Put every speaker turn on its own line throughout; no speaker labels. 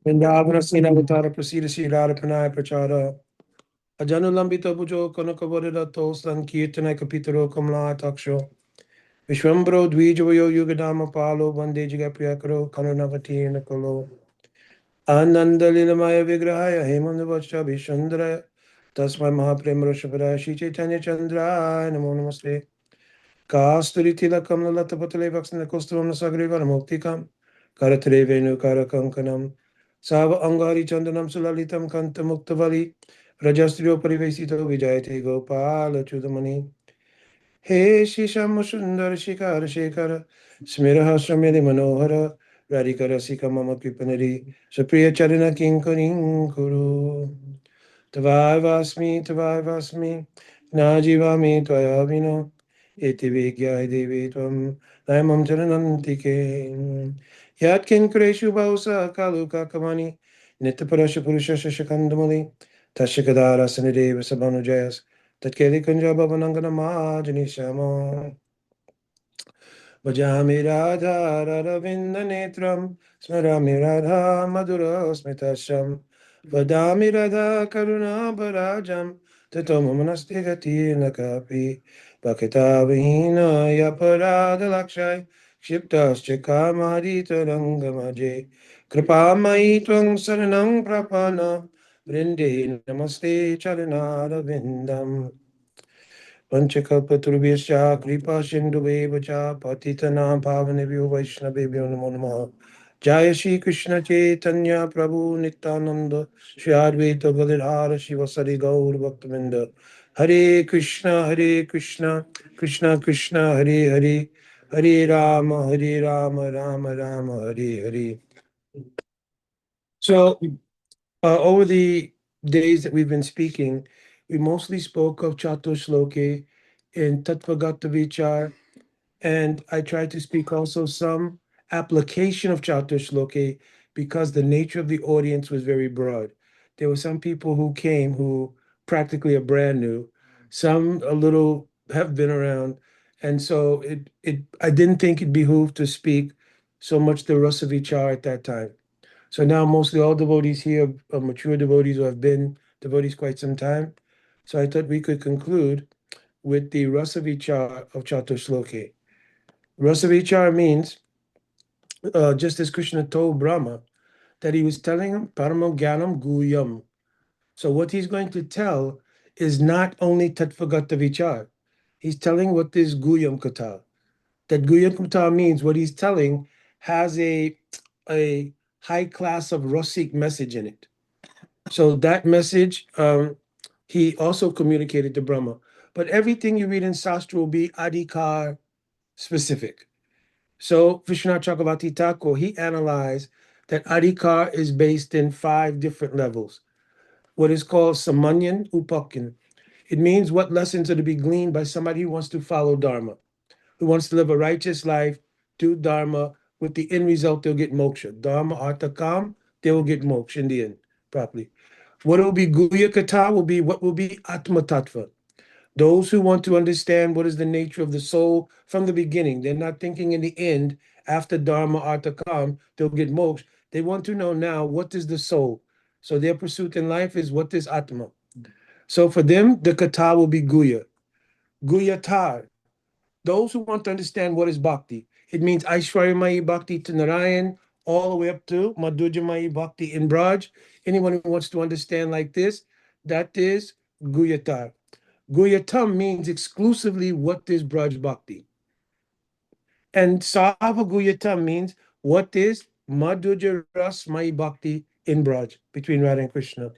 Vindavana Sinavatara Prasida Sridhara Prachara Ajanulambita Pujo Kanakavarida Tosan Kirtana Kapitaro Kamla Taksho Vishwambro Dvijavayo Yugadama Palo Vande Jagapriyakaro Kananavati Nakolo Ananda Lilamaya Vigrahaya Hemandavacha Vishandra Tasmai Mahaprem Roshapada Shri Chaitanya Chandra Namo Namaste Kasturi Tilakam Latapatale Vaksana Kostram Sagriva Muktikam Karatre Venu Karakankanam Sava Angari Chandanam Sulalitam Kanta Muktavali Rajastrio Parivesito Vijayate Gopala Chudamani He Shisham Sundar Shikara Shekara Smiraha Sramyadi Manohara Radhikara Sika Mama Kripanari Supriya Charana Kinkaring Kuru Tavai Vasmi Najivami Twayavino Iti Vigyai Devi Tvam Naimam Charanantike Yatkin Kreshu Bausa Kaluka Kamani Nitaparasha Purusha Shakandamali Tashikadara Sanideva Sabanu Jayas Tatkeli Kunjaba Vanangana Majani Shama Vajami Radha Radhavinda Netram Smarami Radha Madhura Smitasham Vadami Radha Karuna Barajam Tatom Manaste Gati Nakapi Bhakita Vihina Yaparada Lakshai Shiptas Chika Mahadita Rangamaje Kripa Mai Twang Saranam Prapana Vrinde Namaste Charanara Vindam Panchakalpatarubhyascha kripa sindhuvevacha patitanam pavanebhyo vaishnavebhyo namo namaha. Jaya Shri Krishna Chaitanya Prabhu Nityananda Shri Advaita Gadadhara Shivasari Gaur Bhaktavinda. Hare Krishna, Krishna Krishna, Hare Hare, Hare Rama, Rama Rama, Hare Hare. So, over the days that we've been speaking, we mostly spoke of Catuh-Sloki in Tattva Vichar, and I tried to speak also some application of Catuh-Sloki because the nature of the audience was very broad. There were some people who came who practically are brand new, some a little have been around, and so I didn't think it behooved to speak so much the Rasa Vichar at that time. So now mostly all devotees here are mature devotees who have been devotees quite some time. So I thought we could conclude with the Rasa Vichar of Catuh-Sloki. Rasa Vichar means, just as Krishna told Brahma, that he was telling him Paramam Gyanam Guyam. So what he's going to tell is not only Tattvagata Vichar. He's telling what is Guyam Kata. That Guyam Kata means what he's telling has a high class of Rasic message in it. So that message, he also communicated to Brahma. But everything you read in Shastra will be Adhikar specific. So Vishwanath Chakravarti Thakur, he analyzed that Adhikar is based in 5 different levels. What is called Samanyan Upakyan. It means what lessons are to be gleaned by somebody who wants to follow Dharma, who wants to live a righteous life, do Dharma, with the end result, they'll get moksha. Dharma, Artha, Kam, they will get moksha in the end, properly. What will be Guya Kata will be what will be Atma Tattva. Those who want to understand what is the nature of the soul from the beginning, they're not thinking in the end, after Dharma, Artha, Kam, they'll get moksha. They want to know now what is the soul. So their pursuit in life is what is Atma. So for them, the Kata will be Guya. Guyatar, those who want to understand what is Bhakti. It means Aishwaryamayi Bhakti to Narayan, all the way up to Madhujamayi Bhakti in Braj. Anyone who wants to understand like this, that is Guyatar. Guyatam means exclusively what is Braj Bhakti. And Sava Guyatam means what is Madhuja Ras Mai Bhakti in Braj, between Radha and Krishna.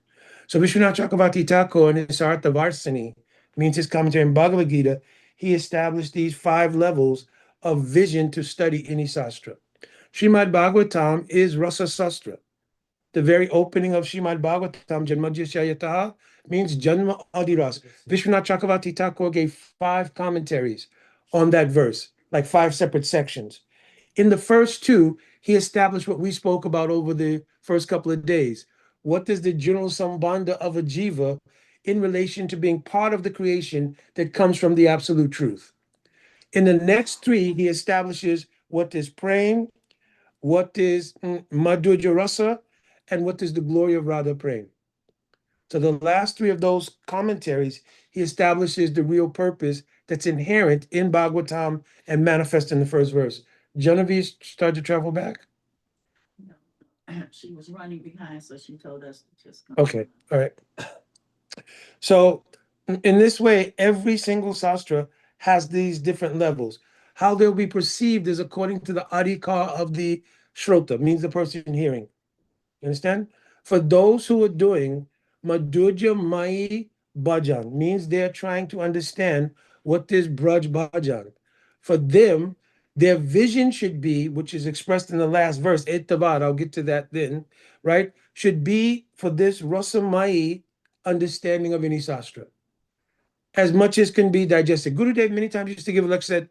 So Vishwanath Chakravarti Thakur in his Artha Varsani, means his commentary in Bhagavad Gita, he established these 5 levels of vision to study any sastra. Śrīmad-Bhāgavatam is Rasa Sastra. The very opening of Śrīmad-Bhāgavatam, Janmajyasya means Janma Adiras. Vishwanath Chakravarti Thakur gave 5 commentaries on that verse, like 5 separate sections. In the first 2, he established what we spoke about over the first couple of days. What is the general sambandha of a jiva in relation to being part of the creation that comes from the absolute truth? In the next 3, he establishes what is praying, what is madhurya rasa, and what is the glory of Rādhā-Prema. So the last three of those commentaries, he establishes the real purpose that's inherent in Bhagavatam and manifest in the first verse. Genevieve started to travel back?
No. She was running behind, so she told us to just come.
Okay, all right. So in this way, every single sastra has these different levels. How they'll be perceived is according to the adhikar of the shrota, means the person hearing. You understand? For those who are doing Madhurya Mai Bhajan, means they're trying to understand what is Braj Bhajan. For them, their vision should be, which is expressed in the last verse, Etavad, I'll get to that then, right? Should be for this Rasamai understanding of any sastra, as much as can be digested. Gurudev many times used to give a lecture, said,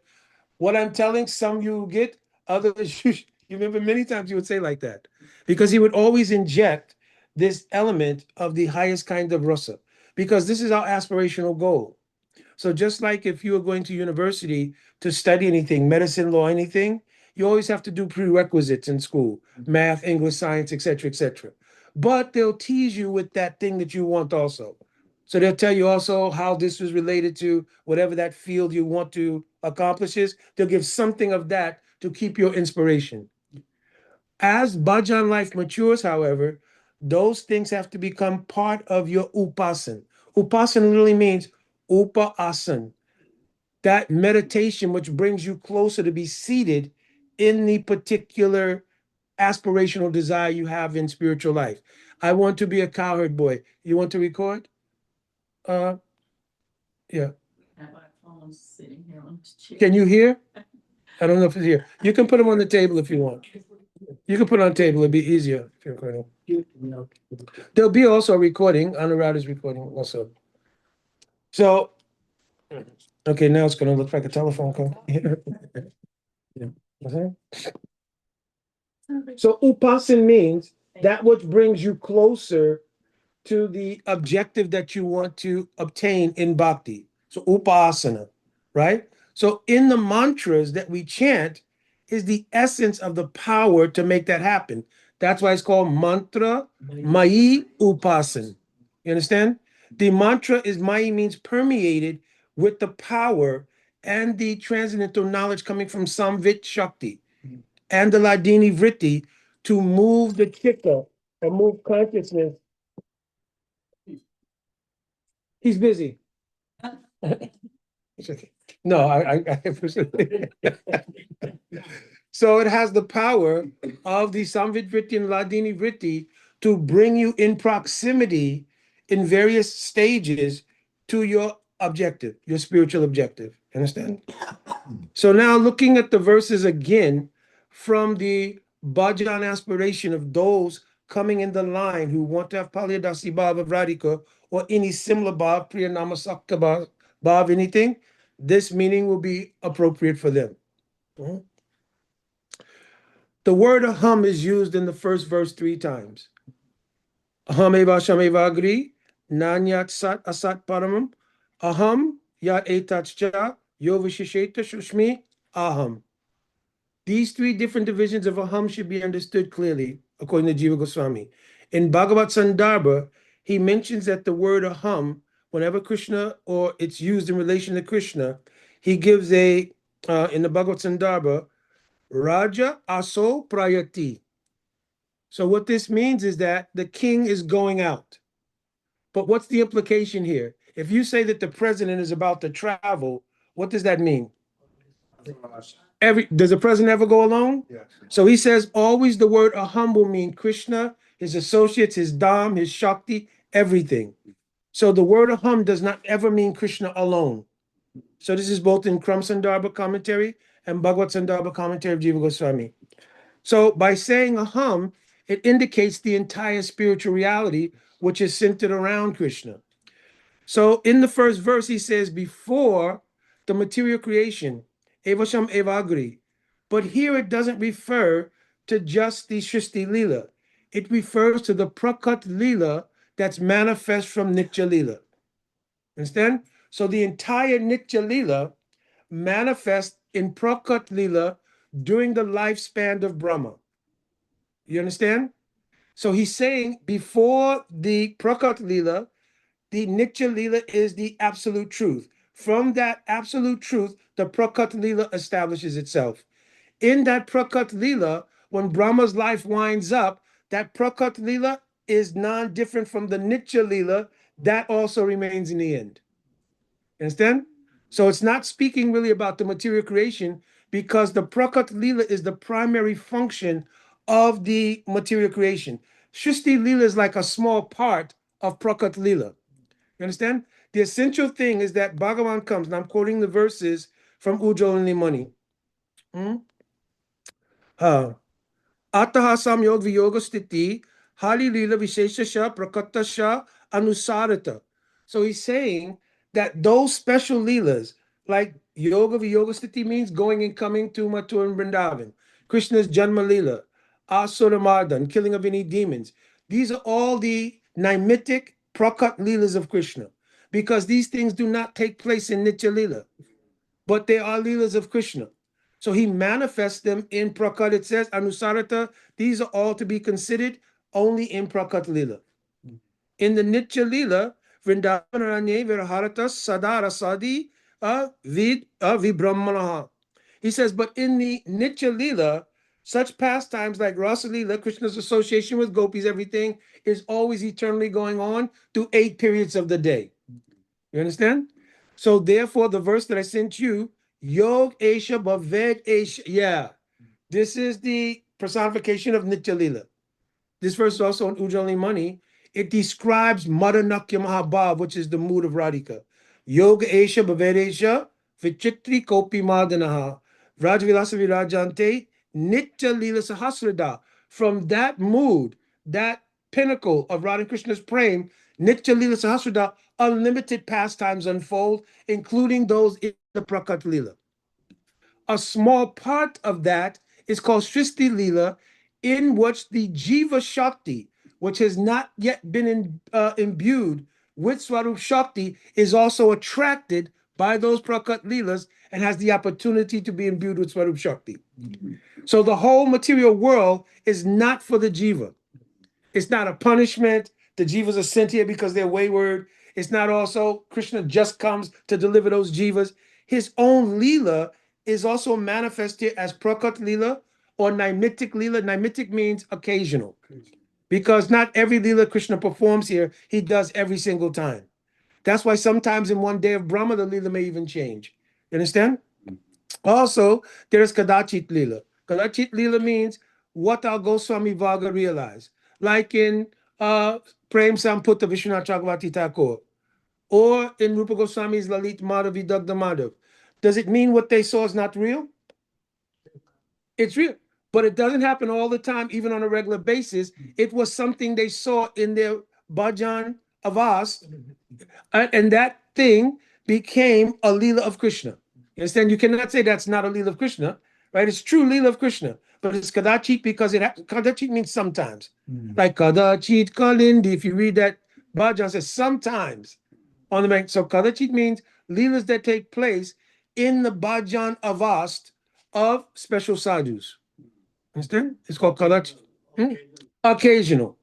what I'm telling, some you get, others you remember many times he would say like that, because he would always inject this element of the highest kind of rasa, because this is our aspirational goal. So just like if you are going to university to study anything, medicine, law, anything, you always have to do prerequisites in school, math, English, science, etc., etc. But they'll tease you with that thing that you want also. So they'll tell you also how this is related to whatever that field you want to accomplish is. They'll give something of that to keep your inspiration. As bhajan life matures, however, those things have to become part of your upasan. Upasan literally means upa-asan, that meditation which brings you closer to be seated in the particular aspirational desire you have in spiritual life. I want to be a cowherd boy. You want to record? Yeah.
Have our phones sitting here on the chair.
Can you hear? I don't know if it's here. You can put them on the table if you want. You can put it on the table. It'd be easier if you're recording. There'll be also a recording. Anuradha's recording also. So, okay, now it's going to look like a telephone call. Yeah. So upasan means that which brings you closer to the objective that you want to obtain in bhakti. So upasana, right? So in the mantras that we chant is the essence of the power to make that happen. That's why it's called mantra Mai Upasan. You understand? The mantra is Mai, means permeated with the power and the transcendental knowledge coming from Samvit Shakti and the Ladini Vritti to move the chitta or move consciousness. He's busy. It's okay. No, So it has the power of the Samvit Vritti and Ladini Vritti to bring you in proximity in various stages to your objective, your spiritual objective. Understand? So now looking at the verses again from the bhajan aspiration of those coming in the line who want to have Paliyadasi Bhav of Radhika or any similar Bhav, Priya Namasakta Bhav, anything, this meaning will be appropriate for them. The word aham is used in the first verse 3 times. Aham eva shameva agri, nanyat sat asat paramam, aham yat etatcha yo vishisheta shushmi aham. These 3 different divisions of aham should be understood clearly, according to Jiva Goswami. In Bhagavad Sandarbha, he mentions that the word aham, whenever Krishna, or it's used in relation to Krishna, he gives in the Bhagavad Sandarbha, Raja Aso Prayati. So what this means is that the king is going out. But what's the implication here? If you say that the president is about to travel, what does that mean? Does the president ever go alone? Yes. So he says always the word aham will mean Krishna, his associates, his dham, his shakti, everything. So the word aham does not ever mean Krishna alone. So this is both in Kram Sandarbha commentary and Bhagavad Sandarbha commentary of Jiva Goswami. So by saying aham, it indicates the entire spiritual reality, which is centered around Krishna. So in the first verse, he says, before the material creation, Evasham Evagri. But here it doesn't refer to just the Shristi Lila. It refers to the Prakat Lila that's manifest from Nitya Lila. Understand? So the entire Nitya Lila manifests in Prakat Lila during the lifespan of Brahma. You understand? So he's saying before the Prakat Lila, the Nitya Lila is the absolute truth. From that absolute truth, the Prakat Lila establishes itself. In that Prakat Lila, when Brahma's life winds up, that Prakat Lila is non-different from the Nitya Lila. That also remains in the end. Understand? So it's not speaking really about the material creation because the Prakat Lila is the primary function of the material creation. Shrishti Lila is like a small part of Prakat Lila. You understand? The essential thing is that Bhagavan comes, and I'm quoting the verses from Ujjwala Nimani. Ataha samyog viyoga stiti, hali lila visheshasha prakatasha anusarata. So he's saying that those special leelas, like yoga viyoga stiti means going and coming to Mathura and Vrindavan, Krishna's Janma Leela, Asura Mardan, killing of any demons. These are all the nimitic prakat leelas of Krishna, because these things do not take place in Nitya Leela, but they are leelas of Krishna. So he manifests them in Prakat. It says, Anusarata, these are all to be considered only in Prakat Lila. In the Nitya Lila, Vrindavanaranye Virharata Sadara Sadi Vibramanaha. He says, but in the Nitya Lila, such pastimes like Rasa Lila, Krishna's association with gopis, everything is always eternally going on through 8 periods of the day. You understand? So therefore, the verse that I sent you, Yog Esha Bhaved Esha. Yeah, this is the personification of Nitya Lila. This verse is also in Ujjwala Nimani. It describes Madanakya Mahabhav, which is the mood of Radhika. Yoga Esha Bhaved Esha Vichitri Kopi Madanaha Rajvilasa Virajante Nitya Lila Sahasrada. From that mood, that pinnacle of Radha and Krishna's prem, Nitya Lila Sahasrada, unlimited pastimes unfold, including those in the Prakat Lila. A small part of that is called Srishti Lila, in which the Jiva Shakti, which has not yet been imbued with Swarup Shakti, is also attracted by those Prakat Leelas and has the opportunity to be imbued with Swarup Shakti. So the whole material world is not for the Jiva. It's not a punishment. The Jivas are sent here because they're wayward. It's not also Krishna just comes to deliver those Jivas. His own Leela is also manifested as Prakat Leela or Naimitic Leela. Naimitic means occasional, because not every Leela Krishna performs here, he does every single time. That's why sometimes in one day of Brahma, the Leela may even change. You understand? Also, there is Kadachit Leela. Kadachit Leela means what our Goswami Varga realized. Like in Prem Samputta Vishwanath Chakravarti Thakur, or in Rupa Goswami's Lalit Madhav Vidagdha Madhav. Does it mean what they saw is not real? It's real, but it doesn't happen all the time, even on a regular basis. It was something they saw in their bhajan avas, and that thing became a Leela of Krishna. You understand? You cannot say that's not a Leela of Krishna, right? It's true Leela of Krishna, but it's Kadachit because Kadachit means sometimes. Like Kadachit Kalindi, if you read that bhajan, says sometimes on the bank. So Kadachit means Leelas that take place in the bhajan avast of special sadhus. Understand? It's called Kadachit. Occasional,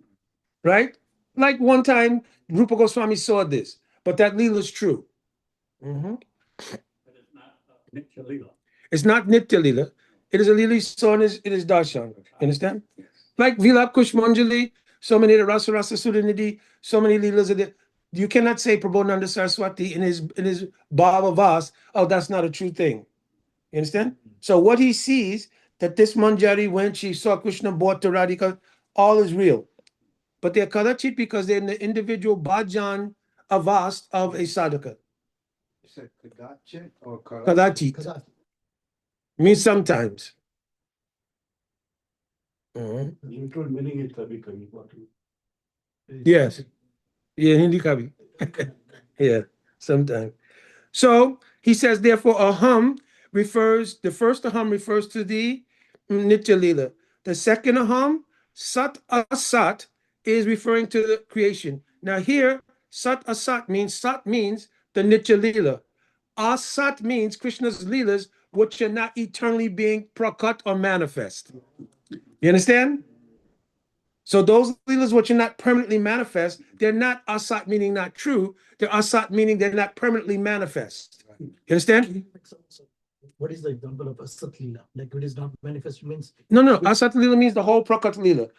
right? Like one time, Rupa Goswami saw this, but that Leela is true. It's not Nitya Leela. It is a Leela he saw in his darshan. Understand? Like Vilap Kushmanjali, so many the Rasa Rasa Sudanidhi, so many Leelas are there. You cannot say Prabodhananda Saraswati in his Bhava Vas, oh, that's not a true thing. You understand? So what he sees, that this Manjari, when she saw Krishna bought to Radhika, all is real. But they're Kadachit because they're in the individual bhajan avast of a sadhaka.
You said Kadachit or
Kadachit. Means sometimes.
You told meaning it kabhi kabhi.
Yes. Yeah, Hindi kabhi. Yeah, sometimes. So he says, therefore, aham refers, the first aham refers to the Nitya Lila. The second aham, sat asat, is referring to the creation. Now here, sat asat means the Nitya Lila. Asat means Krishna's Leelas, which are not eternally being prakat or manifest. You understand? So those leelas which are not permanently manifest, they're not asat meaning not true. They're asat meaning they're not permanently manifest. You understand?
What is the example of Asat Leela? Like it is not manifest means.
No. Asat leela means the whole prakat leela.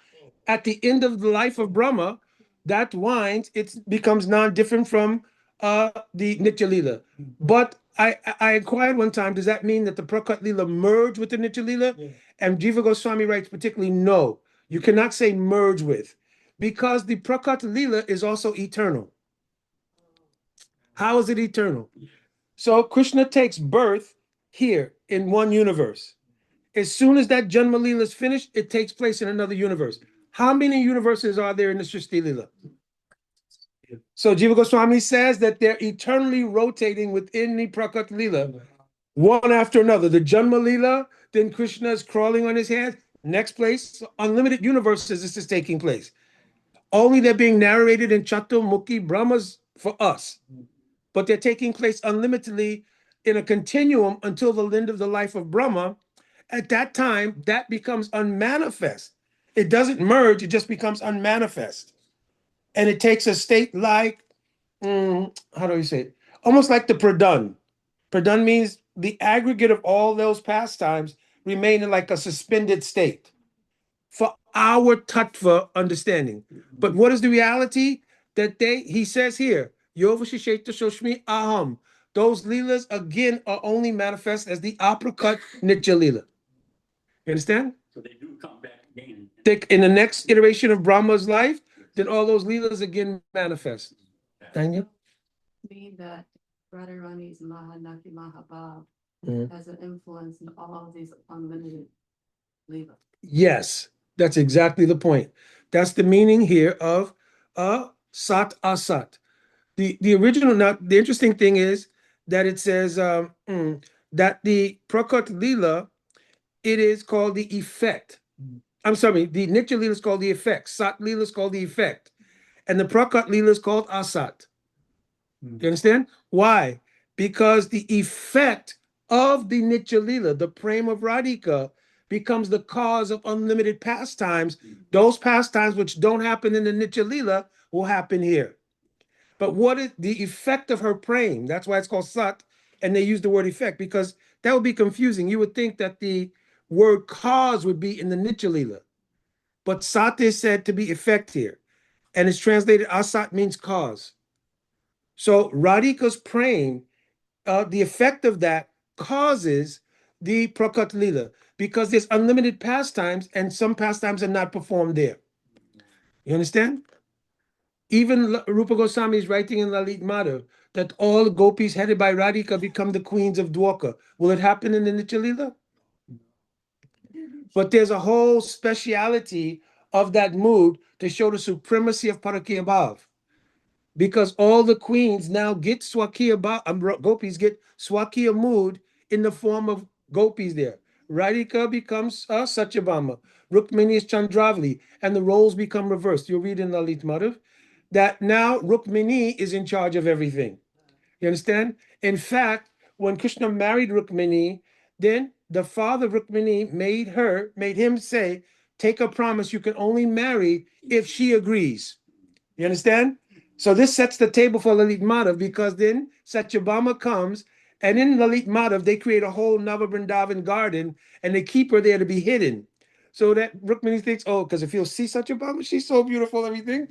At the end of the life of Brahma, that winds, it becomes non-different from the Nitya Leela. But I inquired one time, does that mean that the Prakat Leela merged with the Nitya Leela?
Yeah.
And Jiva Goswami writes particularly, no, you cannot say merge with, because the Prakat Leela is also eternal. How is it eternal? So Krishna takes birth here in one universe. As soon as that Janma Leela is finished, it takes place in another universe. How many universes are there in the Srishti Leela? So Jiva Goswami says that they're eternally rotating within the Prakat Leela, one after another. The Janma Leela, then Krishna is crawling on his hands. Next place, unlimited universes, this is taking place. Only they're being narrated in Catuh-Mukhi Brahmas for us. But they're taking place unlimitedly in a continuum until the end of the life of Brahma. At that time, that becomes unmanifest. It doesn't merge, it just becomes unmanifest. And it takes a state like, how do you say it? Almost like the pradhan. Pradhan means the aggregate of all those pastimes remain in like a suspended state for our tattva understanding. But what is the reality? That he says here, Yovashisheta Shoshmi Aham. Those leelas again are only manifest as the aprakat nitya leela. You understand?
So they do come back again.
In the next iteration of Brahma's life, then all those leelas again manifest. Tanya?
Mean that Radharani's Mahanaki Mahabhav
Mhm.
has an influence in all of these unlimited leva.
Yes, that's exactly the point. That's the meaning here of sat asat. The original, now the interesting thing is that it says that the Prakat Leela, it is called the effect. I'm sorry, the Nitya Leela is called the effect. Sat Leela is called the effect. And the Prakat Leela is called asat. You understand? Why? Because the effect of the Nitya Leela, the Prema of Radhika, becomes the cause of unlimited pastimes. Those pastimes which don't happen in the Nitya Leela will happen here. But what is the effect of her praying? That's why it's called sat, and they use the word effect, because that would be confusing. You would think that the word cause would be in the Nitya Leela. But sat is said to be effect here. And it's translated asat means cause. So Radhika's praying, the effect of that causes the Prakat Leela, because there's unlimited pastimes and some pastimes are not performed there. You understand? Even Rupa Goswami is writing in Lalit Madhav that all gopis headed by Radhika become the queens of Dwarka. Will it happen in the Nitya Leela? But there's a whole speciality of that mood to show the supremacy of Parakya Bhav. Because all the queens now get Swakiya Bhav, gopis get Swakiya mood in the form of gopis there. Radhika becomes Satyabhama, Rukmini is Chandravali, and the roles become reversed. You'll read in Lalit Madhav that now Rukmini is in charge of everything. You understand? In fact, when Krishna married Rukmini, then the father of Rukmini made him say, take a promise you can only marry if she agrees. You understand? So this sets the table for Lalit Madhav, because then Satyabhama comes, and in Lalit Madhav, they create a whole Nava Vrindavan garden, and they keep her there to be hidden. So that Rukmini thinks, oh, because if you'll see Satyabhama, she's so beautiful, everything.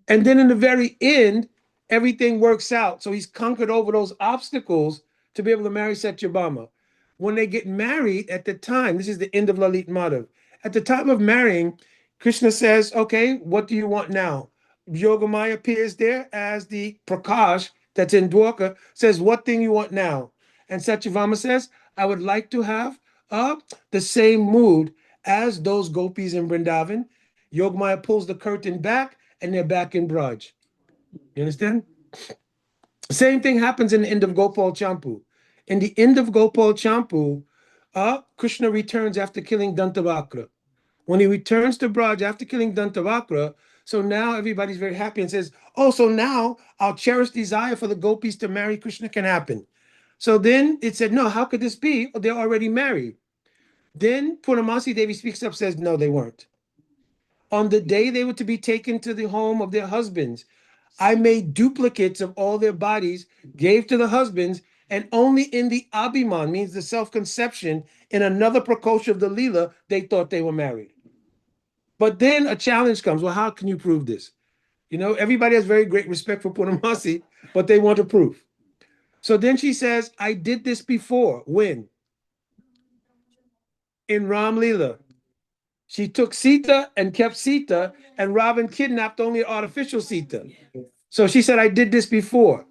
And then in the very end, everything works out. So he's conquered over those obstacles to be able to marry Satyabhama. When they get married at the time, this is the end of Lalit Madhav. At the time of marrying, Krishna says, okay, what do you want now? Yogamaya appears there as the Prakash that's in Dwarka, says, what thing you want now? And Satyabhama says, I would like to have the same mood as those gopis in Vrindavan. Yogamaya pulls the curtain back, and they're back in Braj. You understand? Same thing happens in the end of Gopal Champu. In the end of Gopal Champu, Krishna returns after killing Dantavakra. When he returns to Braj after killing Dantavakra, so now everybody's very happy and says, oh, so now our cherished desire for the gopis to marry Krishna can happen. So then it said, no, how could this be? They're already married. Then Purnamasi Devi speaks up, says, no, they weren't. On the day they were to be taken to the home of their husbands, I made duplicates of all their bodies, gave to the husbands, and only in the Abhiman, means the self-conception, in another prakosha of the Leela, they thought they were married. But then a challenge comes. Well, how can you prove this? You know, everybody has very great respect for Purnamasi, but they want a proof. So then she says, I did this before. When? In Ram Leela. She took Sita and kept Sita, and Ravan kidnapped only an artificial Sita. So she said, I did this before.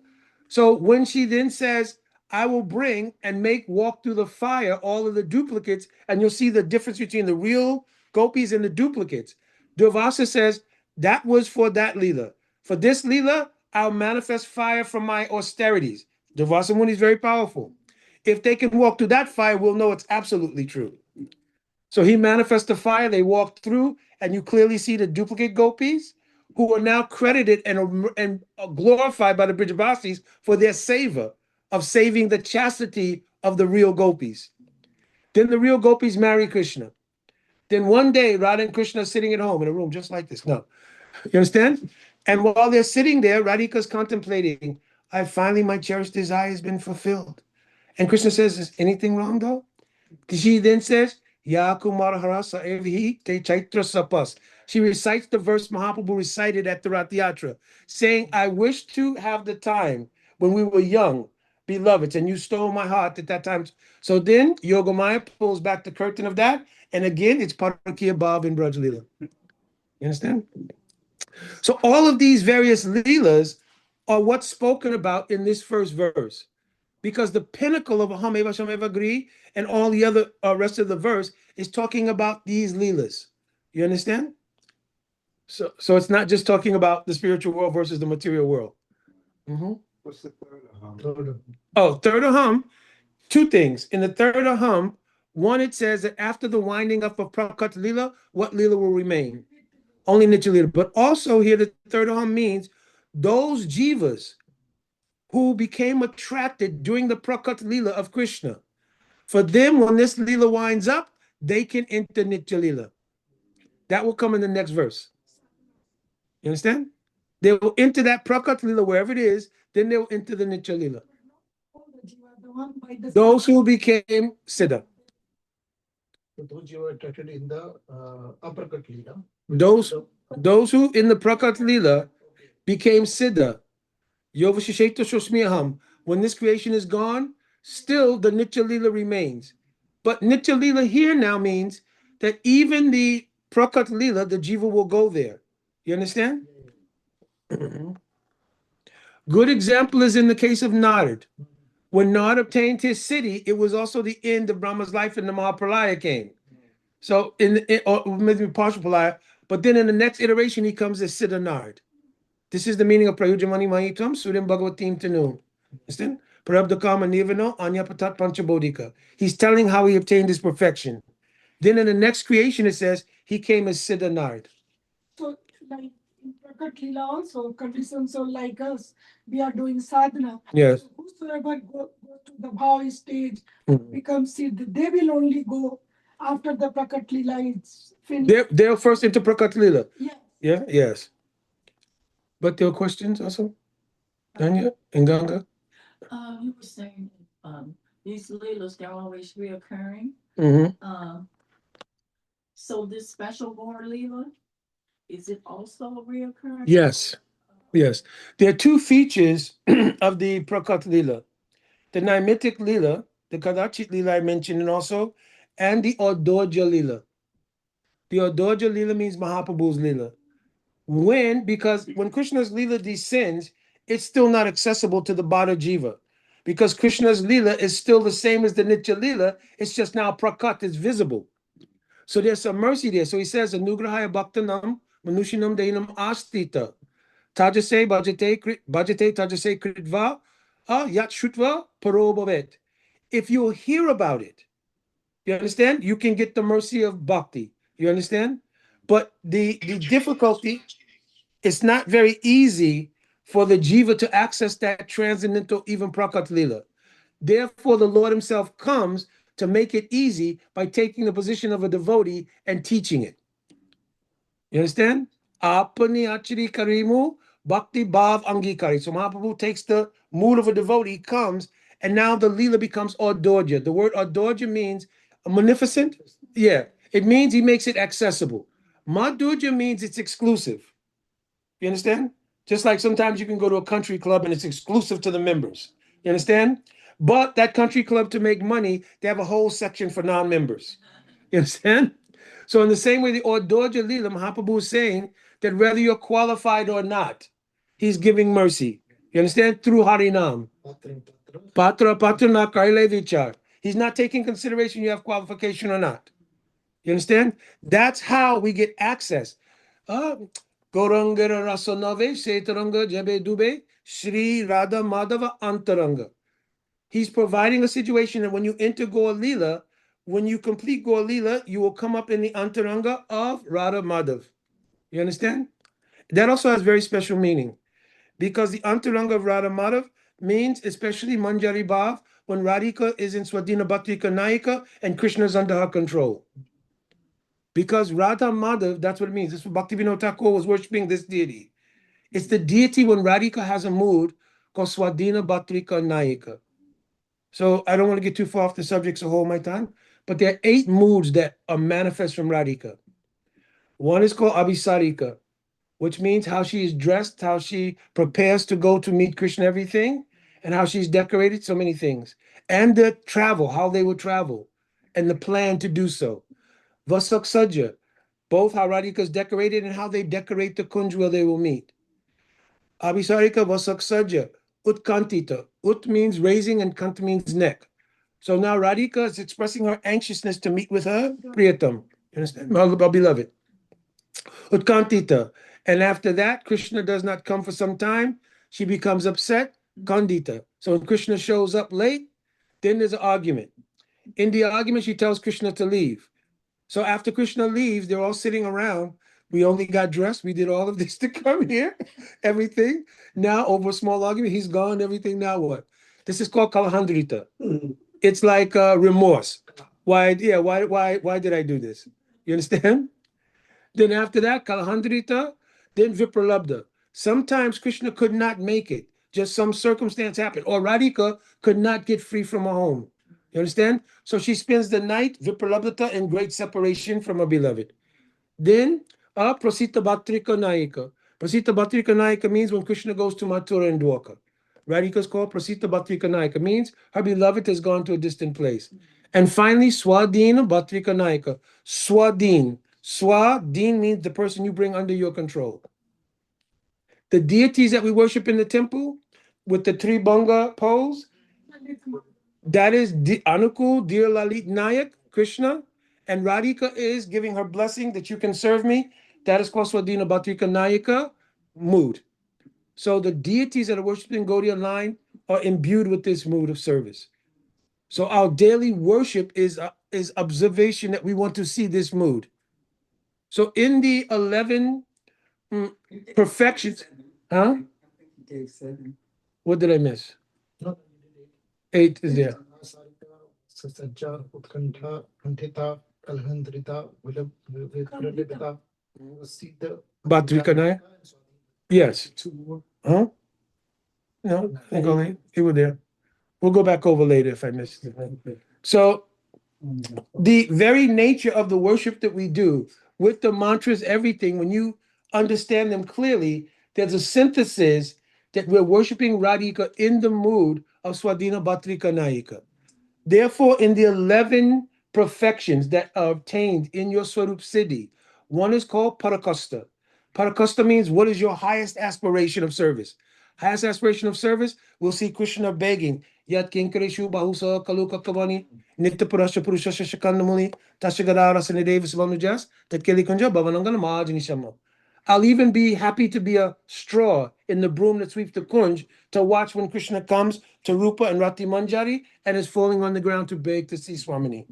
So when she then says, I will bring and make walk through the fire all of the duplicates, and you'll see the difference between the real gopis and the duplicates. Durvasa says, that was for that Leela. For this Leela, I'll manifest fire from my austerities. Durvasa Muni is very powerful. If they can walk through that fire, we'll know it's absolutely true. So he manifests the fire, they walk through, and you clearly see the duplicate gopis who are now credited and glorified by the Brijabasis for their savor of saving the chastity of the real gopis. Then the real gopis marry Krishna. Then one day, Radha and Krishna are sitting at home in a room just like this. No, you understand? And while they're sitting there, Radhika's contemplating, my cherished desire has been fulfilled. And Krishna says, is anything wrong though? She then says, Ya Kumara Harasa Evhi Te Chaitra Sapas. She recites the verse Mahaprabhu recited at the Rath Yatra, saying, I wish to have the time when we were young, beloveds, and you stole my heart at that time. So then Yogamaya pulls back the curtain of that, and again, it's Parakiya Bhav in Braj Leela. You understand? So all of these various Leelas are what's spoken about in this first verse. Because the pinnacle of Aham Eva Shem Eva Gri and all the other rest of the verse is talking about these Leelas. You understand? So it's not just talking about the spiritual world versus the material world.
What's the third?
Third Aham, two things. In the third Aham, one, it says that after the winding up of Prakat Leela, what Leela will remain? Only Nitya Leela. But also here, the third Aham means those jivas who became attracted during the Prakat Leela of Krishna. For them, when this Leela winds up, they can enter Nitya Leela. That will come in the next verse. You understand? They will enter that Prakat Leela wherever it is, then they will enter the Nitya Leela. Those who became Siddha.
Those you were attracted in the uppercut Leela.
Those who in the Prakat Leela became Siddha. Yovashisheta Shoshmiyaham. When this creation is gone, still the Nitya Leela remains. But Nitya Leela here now means that even the Prakat Leela, the Jiva will go there. You understand? Good example is in the case of Narad. When Narad obtained his city, it was also the end of Brahma's life and the Mahapralaya came. So or maybe partial Pralaya, but then in the next iteration, he comes as Siddha Narad. This is the meaning of Prayujamani Mahitam, Śrīmad-Bhāgavatam Tanu. Understand? Prabdhakama Nivano, Anyapatat Panchabodhika. He's telling how he obtained his perfection. Then in the next creation, it says he came as Siddha Narad.
So, like in Prakat Leela also, conditions so like us, we are doing sadhana.
Yes.
So whosoever go to the bhav stage, becomes Siddha, they will only go after the Prakat Leela is finished.
They'll first enter Prakat Leela.
Yes.
Yeah, yes. But there are questions also? Danya and Ganga?
You were saying, these Leelas, they're always reoccurring. So this special born Leela, is it also reoccurring?
Yes. Yes. There are two features of the Prakat Leela. The Naimitic Leela, the Kadachit Leela I mentioned, and also, and the Odorja Leela. The Odorja Leela means Mahaprabhu's Leela. Because when Krishna's Leela descends, it's still not accessible to the Bada Jiva. Because Krishna's Leela is still the same as the Nitya Leela, it's just now Prakat is visible. So there's some mercy there. So he says, Anugrahaya Bhaktanam, Manushinam Dainam Astita. Tajase Bhajate Tajase Kritva, Yat Shutva Parobhavet. If you hear about it, you understand? You can get the mercy of bhakti. You understand? But the difficulty, it's not very easy for the jiva to access that transcendental, even Prakat Leela. Therefore, the Lord himself comes to make it easy by taking the position of a devotee and teaching it. You understand? Apani achari karimu bhakti bhav angikari. So Mahaprabhu takes the mood of a devotee, comes, and now the lila becomes adorja. The word adorja means magnificent. Yeah, it means he makes it accessible. Madhurja means it's exclusive. You understand? Just like sometimes you can go to a country club and it's exclusive to the members. You understand? But that country club, to make money, they have a whole section for non-members. You understand? So in the same way, the Ordorja Lila, Mahaprabhu is saying that whether you're qualified or not, he's giving mercy. You understand? Through Harinam. Patra na kaile vichar. He's not taking consideration you have qualification or not. You understand? That's how we get access. Gorangara Rasanave, Setaranga, Jebe Dube, Sri Radha Madhava Antaranga. He's providing a situation that when you enter Gaur Lila, when you complete Gaur Lila, you will come up in the Antaranga of Radha Madhav. You understand? That also has very special meaning because the Antaranga of Radha Madhav means especially Manjari Bhav when Radhika is in Swadhina Bhaktika Nayika and Krishna is under her control. Because Radha Madhav, that's what it means. This is what Bhaktivinoda Thakur was worshiping this deity. It's the deity when Radhika has a mood called Swadhina Bhaktika Nayika. So I don't want to get too far off the subject, so hold my time. But there are 8 moods that are manifest from Radhika. One is called Abhisarika, which means how she is dressed, how she prepares to go to meet Krishna, everything, and how she's decorated, so many things. And the travel, how they will travel, and the plan to do so. Vasaksaja, both how Radhika is decorated and how they decorate the kunj where they will meet. Abhisarika Vasaksaja, Utkantita. Ut means raising and Kant means neck. So now Radhika is expressing her anxiousness to meet with her Priyatam. You understand? Our beloved. Utkantita. And after that, Krishna does not come for some time. She becomes upset. Kandita. So when Krishna shows up late, then there's an argument. In the argument, she tells Krishna to leave. So after Krishna leaves, they're all sitting around. We only got dressed. We did all of this to come here. Everything. Now, over a small argument, he's gone. Everything. Now what? This is called Kalahandrita. It's like remorse. Why did I do this? You understand? Then after that, Kalahandrita, then Vipralabdha. Sometimes Krishna could not make it. Just some circumstance happened. Or Radhika could not get free from her home. You understand? So she spends the night, Vipralabdhata, in great separation from her beloved. Then, Prasita Bhatrika Nayika. Prasita Bhatrika Nayika means when Krishna goes to Mathura and Dwarka. Radhika is called Prasita Bhatrika Nayika, means her beloved has gone to a distant place. And finally, Swadhina Bhatrika Nayika. Swadhin. Swadhin means the person you bring under your control. The deities that we worship in the temple with the Tribhanga pose, that is Anukul, Dear Lalit Nayak, Krishna, and Radhika is giving her blessing that you can serve me. That is called Swadhina Bhatrika Nayika mood. So the deities that are worshipped in Gaudiya line are imbued with this mood of service. So our daily worship is observation that we want to see this mood. So in the 11 perfections, huh?
Gave 7.
What did I miss? 8 is there.
Sajja, Utkantha, Kantita, Kalhandrita, Vipralabdha, Vasita,
Bhatrika Nayaka? Yes.
2 more.
Huh? No, I think only you were there. We'll go back over later if I missed it. So the very nature of the worship that we do with the mantras, everything, when you understand them clearly, there's a synthesis that we're worshiping Radhika in the mood of Swadhina Bhatrika Nayika. Therefore, in the 11 perfections that are obtained in your Swarup Siddhi, one is called Parakasta. Parakasta means what is your highest aspiration of service? Highest aspiration of service, we'll see Krishna begging, Yat Kinkareshu Bahusa Kaluka Kavani, Nitya Purasha Purusha Shashakandamuni, Tashagadara Sanidevis Vanujas, Tatkeli Kunja, Bhavanangana Mahajini Shama. I'll even be happy to be a straw in the broom that sweeps the kunj to watch when Krishna comes to Rupa and Rati Manjari and is falling on the ground to beg to see Swamini.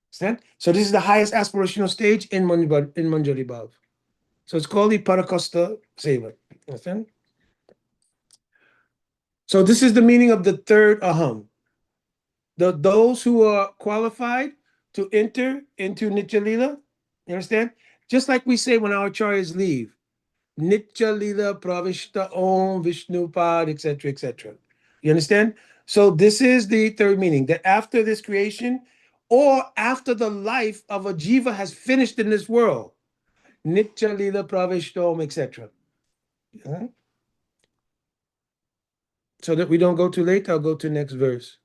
Understand? So this is the highest aspirational stage in Manjari Bhav. So it's called the Parakasta Seva. Understand? So this is the meaning of the third aham. Those who are qualified to enter into Nitya Lila, you understand? Just like we say when our acharyas leave, Nitya Lila Pravishta Om Vishnupad, etc., etc. You understand? So this is the third meaning, that after this creation, or after the life of a jiva has finished in this world, Nitya Lila Pravishta Om, etc. Yeah? So that we don't go too late, I'll go to next verse.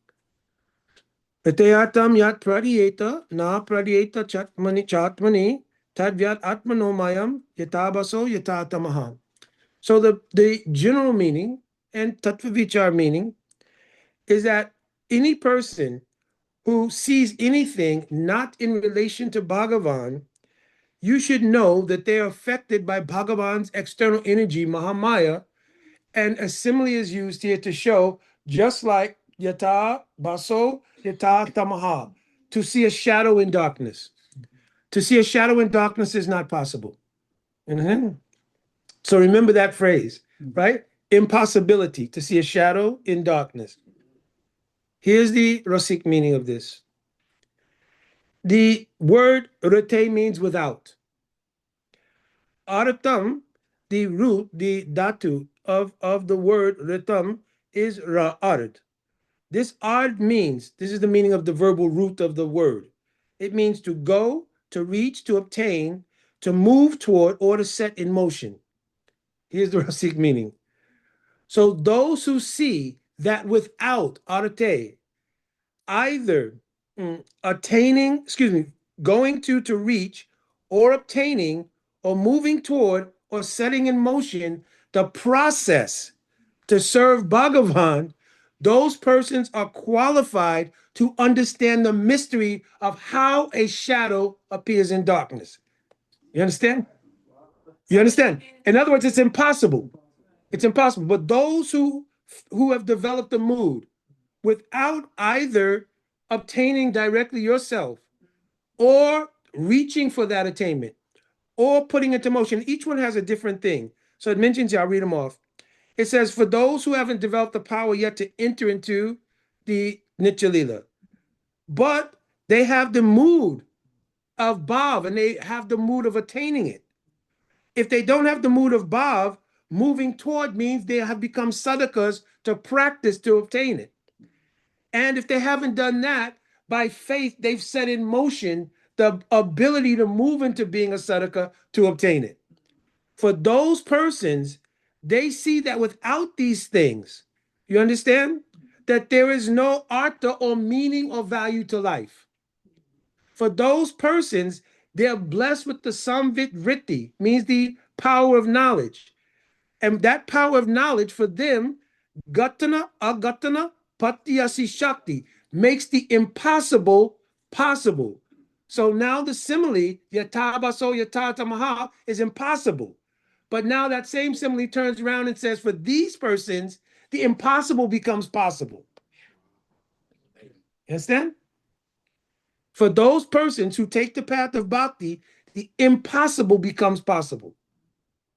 Prateyatam yat pradiyeta na pradiyeta chatmani tadvyat atmanomayam yatabaso yatatamaha. So the general meaning and tattva vichar meaning is that any person who sees anything not in relation to Bhagavan, you should know that they are affected by Bhagavan's external energy, Mahamaya, and a simile is used here to show, just like yata baso yata tamaha, to see a shadow in darkness. To see a shadow in darkness is not possible. Mhm. So remember that phrase, right? Impossibility, to see a shadow in darkness. Here's the Rasik meaning of this. The word rate means without. Aratam, the root, the dhatu of the word ritam is ra'ard. This ard means, this is the meaning of the verbal root of the word. It means to go, to reach, to obtain, to move toward, or to set in motion. Here's the Rasik meaning. So those who see that without arate, either attaining, going to reach, or obtaining, or moving toward, or setting in motion the process to serve Bhagavan, those persons are qualified to understand the mystery of how a shadow appears in darkness. You understand? You understand? In other words, it's impossible. It's impossible. But those who have developed the mood without either obtaining directly yourself or reaching for that attainment or putting into motion, each one has a different thing. So it mentions here, I'll read them off. It says, for those who haven't developed the power yet to enter into the Nitya Lila, but they have the mood of Bhav and they have the mood of attaining it. If they don't have the mood of Bhav, moving toward means they have become sadhakas to practice to obtain it. And if they haven't done that, by faith, they've set in motion the ability to move into being a sadhaka to obtain it. For those persons, they see that without these things, you understand, that there is no artha or meaning or value to life. For those persons, they're blessed with the samvit vritti, means the power of knowledge. And that power of knowledge for them, gatana, agatana, patyasi shakti, makes the impossible possible. So now the simile, yatabaso yatatamaha, is impossible. But now that same simile turns around and says, for these persons, the impossible becomes possible. Understand? For those persons who take the path of bhakti, the impossible becomes possible.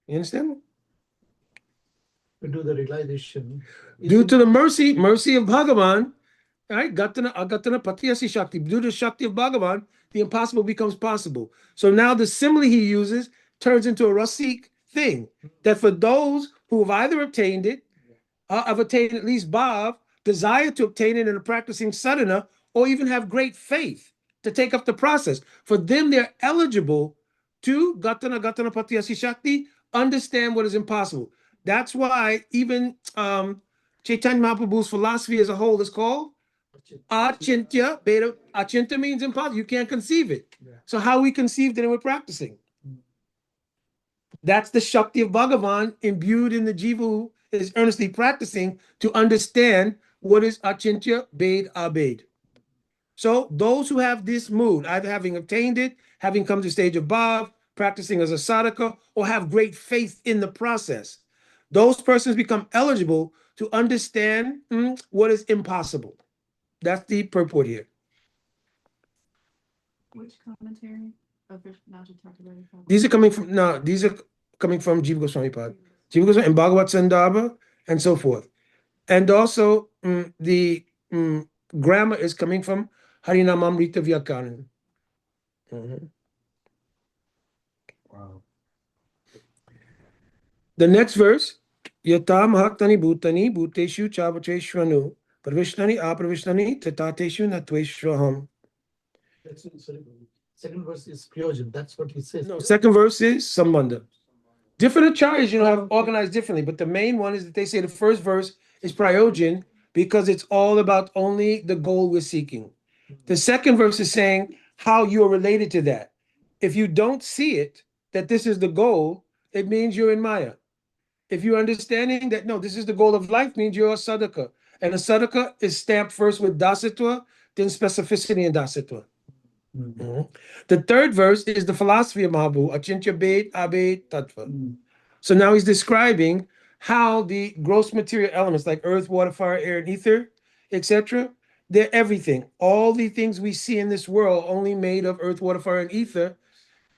You understand?
To do the realization.
Due to the mercy of Bhagavan, right? Gatana, agatana, patyasi shakti. Due to the shakti of Bhagavan, the impossible becomes possible. So now the simile he uses turns into a rasik thing. That for those who have either obtained it, have attained at least bhav, desire to obtain it and are practicing sadhana, or even have great faith to take up the process. For them, they're eligible to gatana patyasi shakti, understand what is impossible. That's why even Chaitanya Mahaprabhu's philosophy as a whole is called achintya. Beta achintya means impossible. You can't conceive it.
Yeah.
So how we conceived it and we're practicing. That's the Shakti of Bhagavan imbued in the jiva who is earnestly practicing to understand what is achintya, bed, abed. So those who have this mood, either having obtained it, having come to the stage of bhav, practicing as a sadhaka, or have great faith in the process, those persons become eligible to understand what is impossible. That's the purport here.
Which commentary of Vishwanath Chakravarti?
These are coming from Jiva Goswami Pad, Jiva Goswami and Bhagavad Sandarbha and so forth. And also the grammar is coming from Harinamamrita Vyakaran.
Wow.
The next verse, Yata Mahaktani Bhutani Bhuteshu Chavateshvanu Pravishnani Apravishnani Tatateshu Natweshvaham.
That's sorry. Second verse is Prayojan. That's what he says.
No, second verse is Sambandha. Different acharyas, have organized differently, but the main one is that they say the first verse is Prayojan because it's all about only the goal we're seeking. The second verse is saying how you are related to that. If you don't see it, that this is the goal, it means you're in Maya. If you're understanding that, no, this is the goal of life, means you're a sadhaka. And a sadhaka is stamped first with dasatva, then specificity in dasatva. Mhm. The third verse is the philosophy of Mahaprabhu, Achintya Bhed Abhed Tattva. So now he's describing how the gross material elements like earth, water, fire, air, and ether, etc., they're everything. All the things we see in this world only made of earth, water, fire, and ether.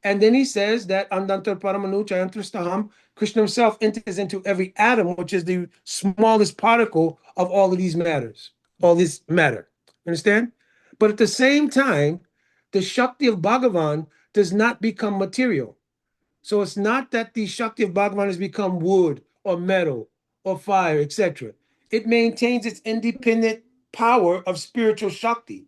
And then he says that Andantar Paramanu Chayantrastaham, Krishna himself enters into every atom, which is the smallest particle of all of these matters, all this matter. Understand? But at the same time, the Shakti of Bhagavan does not become material. So it's not that the Shakti of Bhagavan has become wood or metal or fire, etc. It maintains its independent power of spiritual Shakti.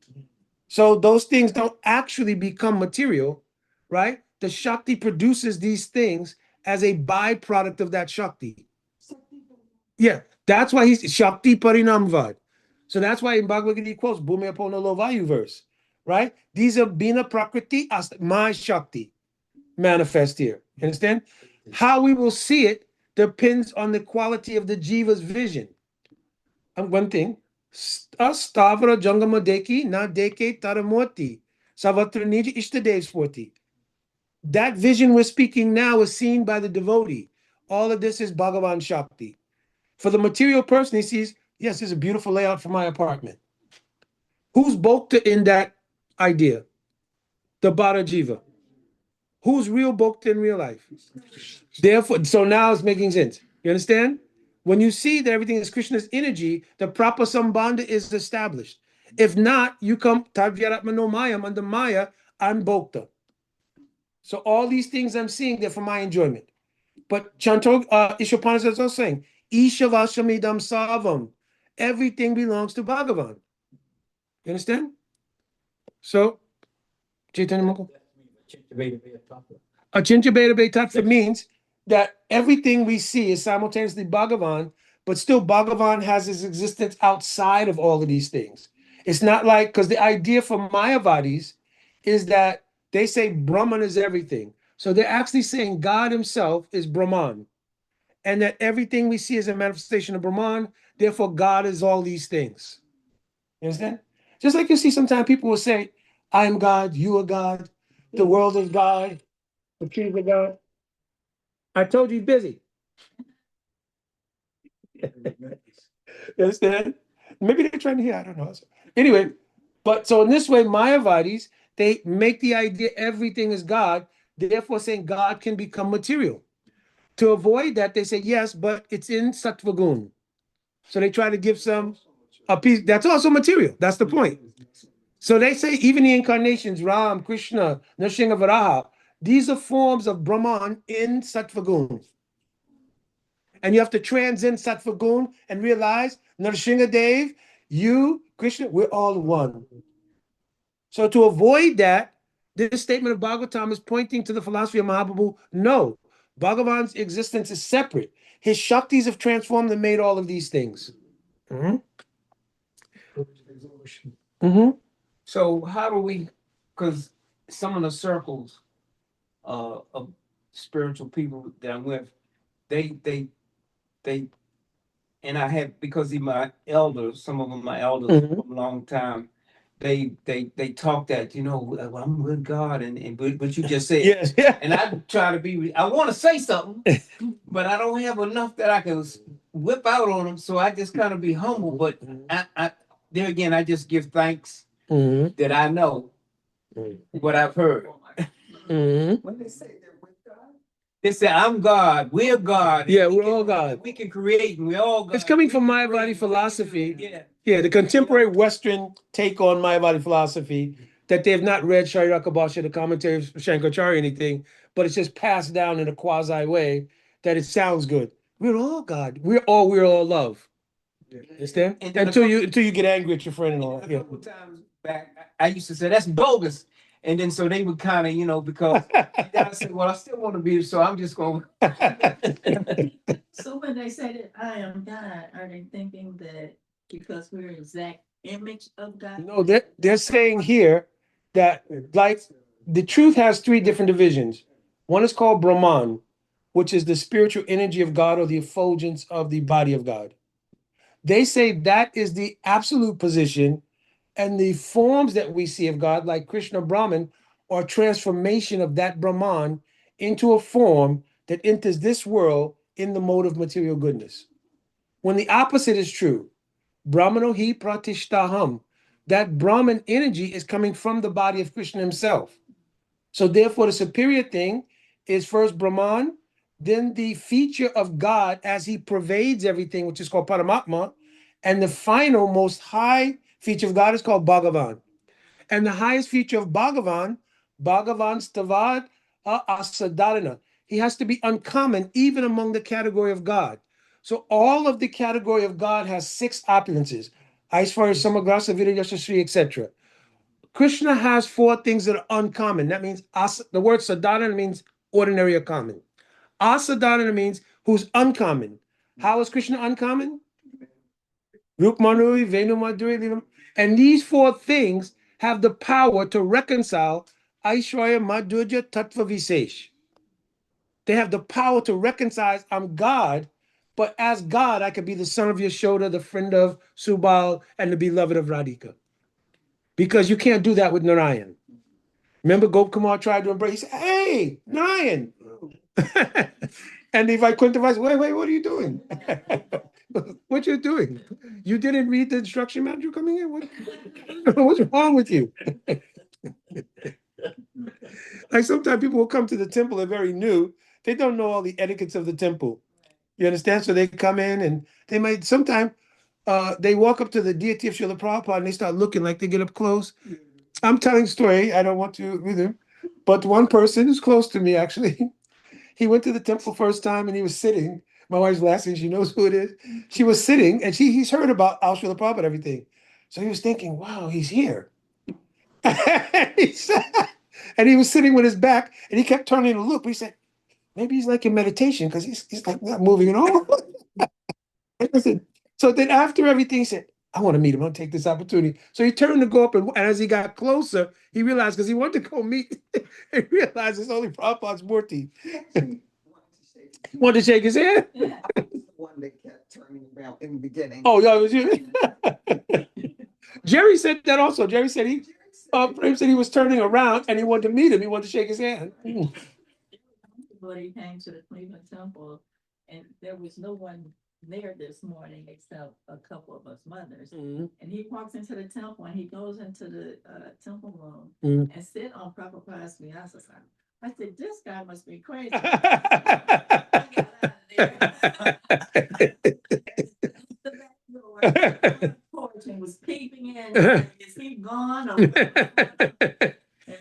So those things don't actually become material, right? The Shakti produces these things as a byproduct of that Shakti. Yeah, that's why he's Shakti Parinamvad. So that's why in Bhagavad Gita he quotes Bhumi Apona Lovayu verse, right? These are Bina Prakriti, my Shakti manifest here. Understand? How we will see it depends on the quality of the Jiva's vision. And one thing, Stavra Jangama Deki, na Deke Taramurti, Savatra Niji Ishtadev Sporti. That vision we're speaking now is seen by the devotee. All of this is Bhagavan Shakti. For the material person, he sees, yes, there's a beautiful layout for my apartment. Who's Bhokta in that idea? The Bhara Jiva. Who's real Bhokta in real life? Therefore, so now it's making sense. You understand? When you see that everything is Krishna's energy, the proper sambandha is established. If not, you come Tadvyaratmano Mayam, under Maya, I'm Bhokta. So all these things I'm seeing, they're for my enjoyment. But Chanto Ishopanishad is also saying, Ishavashamidam Savam. Everything belongs to Bhagavan. You understand? So, Chaitanya Mukha. Achintya Bheda Bhe Tattva means that everything we see is simultaneously Bhagavan, but still Bhagavan has his existence outside of all of these things. It's not like, because the idea for Mayavadis is that they say Brahman is everything. So they're actually saying God himself is Brahman, and that everything we see is a manifestation of Brahman, therefore God is all these things. You understand? Just like you see sometimes people will say, I am God, you are God, the world is God, the trees are God. I told you he's busy. You understand? Maybe they're trying to hear, I don't know. Anyway, but so in this way, Mayavadis, they make the idea everything is God, therefore saying God can become material. To avoid that, they say, yes, but it's in Sattva Gun. So they try to give a piece, that's also material. That's the point. So they say even the incarnations, Ram, Krishna, Nrsimha Varaha, these are forms of Brahman in Sattva Gun. And you have to transcend Sattva Gun and realize, Nrsimha Dev, you, Krishna, we're all one. So to avoid that, this statement of Bhagavatam is pointing to the philosophy of Mahaprabhu. No, Bhagavan's existence is separate. His Shaktis have transformed and made all of these things. Mm-hmm. Mm-hmm.
So how do we, because some of the circles of spiritual people that I'm with, they, and I have, because of my elders, some of them my elders
Mhm.
for a long time, they talk that, well, I'm with God, but you just said,
Yes, yeah.
and I try to be, I want to say something, but I don't have enough that I can whip out on them, so I just kind of be humble, but I there again, I just give thanks
Mm-hmm.
that I know what I've heard.
Mm-hmm.
When they say they're with God,
They say, I'm God, we're God.
Yeah,
and
we're all God.
We can create, and we're all God.
It's coming from
We can
Mayavadi
create,
philosophy.
Yeah.
Yeah, the contemporary Western take on Mayavadi philosophy that they have not read Shariraka Bhashya, the commentary of Shankaracharya, or anything, but it's just passed down in a quasi way that it sounds good. We're all God. We're all love. Understand?
And then
Until you get angry at your friend and all.
A
Yeah.
couple times back, I used to say that's bogus, and then so they would kind of, because I said, well, I still want to be, so I'm just going.
So when they say that I am God, are they thinking that because we're exact image of God?
No, they're saying here that like the truth has three different divisions. One is called Brahman, which is the spiritual energy of God or the effulgence of the body of God. They say that is the absolute position, and the forms that we see of God, like Krishna Brahman, are transformation of that Brahman into a form that enters this world in the mode of material goodness. When the opposite is true, Brahmano hi pratishtaham, that Brahman energy is coming from the body of Krishna himself. So therefore, the superior thing is first Brahman, then the feature of God as he pervades everything, which is called Paramatma, and the final, most high feature of God is called Bhagavan. And the highest feature of Bhagavan stavad asadarana. He has to be uncommon even among the category of God. So all of the category of God has 6 opulences. Aishvarya, Samagrasa, Virya, Shri, etc. Krishna has 4 things that are uncommon. That means the word sadharana means ordinary or common. Asadharana means who's uncommon. How is Krishna uncommon? Rukmanui, Venu Madhuri, and these 4 things have the power to reconcile Aishwarya, Madhurya, Tattva, Visesh. They have the power to reconcile, I'm God, but as God, I could be the son of Yashoda, the friend of Subal, and the beloved of Radhika. Because you can't do that with Narayan. Remember, Gopkumar tried to embrace, he said, hey, Narayan. And if I couldn't have, wait, what are you doing? What you doing? You didn't read the instruction manual coming in? What's wrong with you? Like sometimes people will come to the temple, they're very new. They don't know all the etiquettes of the temple. You understand? So they come in and they might sometimes they walk up to the deity of Srila Prabhupada and they start looking like they get up close. I'm telling a story. I don't want to read them. But one person who's close to me actually, he went to the temple first time and he was sitting. My wife's laughing, she knows who it is. She was sitting and he's heard about Al Srila Prabhupada and everything. So he was thinking, wow, he's here. And he was sitting with his back and he kept turning to look. He said, maybe he's like in meditation because he's like not moving at all. So then after everything, he said, I want to meet him. I'll take this opportunity. So he turned to go up, and as he got closer, he realized because he wanted to go meet, he realized it's only Prabhupada's Murti. He wanted to shake his hand.
I was the one that kept turning around in the beginning.
Oh, yeah, it was you. Jerry said that also. Jerry said Prem said he was turning around and he wanted to meet him. He wanted to shake his hand.
But he came to the Cleveland Temple, and there was no one there this morning except a couple of us mothers. And he walks into the temple and he goes into the temple room and sit on Prabhupada's Vyasa. I said, this guy must be crazy. And was peeping in. Is he gone? And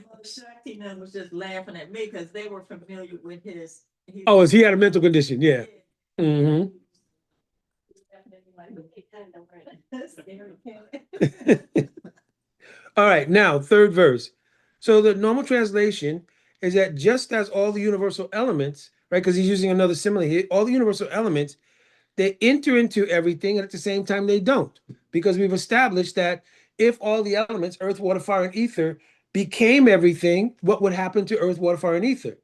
Mother Shakti was just laughing at me because they were familiar with his.
Oh, he had a mental condition? Yeah. Mm-hmm. All right, now, 3rd verse. So the normal translation is that just as all the universal elements, right, because he's using another simile here, all the universal elements, they enter into everything, and at the same time they don't. Because we've established that if all the elements, earth, water, fire, and ether, became everything, what would happen to earth, water, fire, and ether?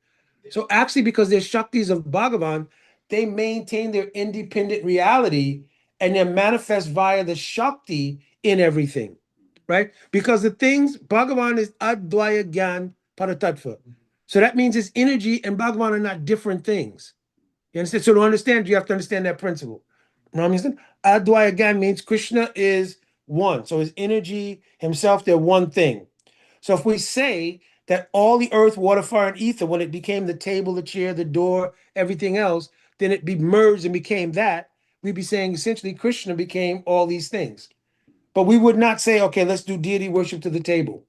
So actually, because they're Shaktis of Bhagavan, they maintain their independent reality and they're manifest via the Shakti in everything, right? Because the things, Bhagavan is Advaya Gyan Paratattva. So that means his energy and Bhagavan are not different things. You understand? So to understand, you have to understand that principle. You know what I mean? Advaya Gyan means Krishna is one. So his energy, himself, they're one thing. So if we say that all the earth, water, fire, and ether, when it became the table, the chair, the door, everything else, then it be merged and became that, we'd be saying essentially Krishna became all these things. But we would not say, okay, let's do deity worship to the table.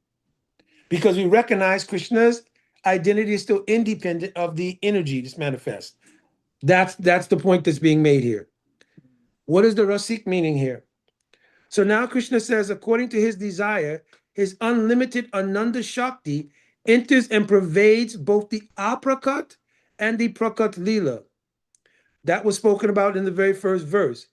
Because we recognize Krishna's identity is still independent of the energy that's manifest. That's the point that's being made here. What is the Rasik meaning here? So now Krishna says, according to his desire, his unlimited Ananda Shakti enters and pervades both the aprakat and the prakat lila. That was spoken about in the very first verse.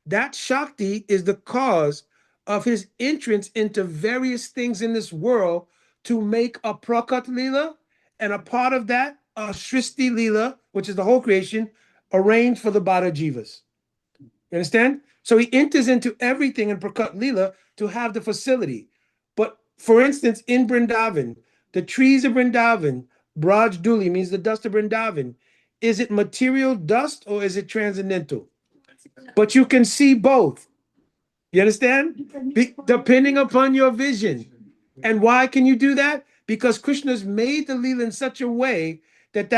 That Shakti is the cause of his entrance into various things in this world to make a prakat lila, and a part of that, a Srishti lila, which is the whole creation, arranged for the Bada Jivas. You understand? So he enters into everything in prakat lila to have the facility. But for instance, in Vrindavan, the trees of Vrindavan, Braj Duli means the dust of Vrindavan. Is it material dust or is it transcendental? But you can see both. You understand? Depending upon your vision. And why can you do that? Because Krishna's made the Leela in such a way that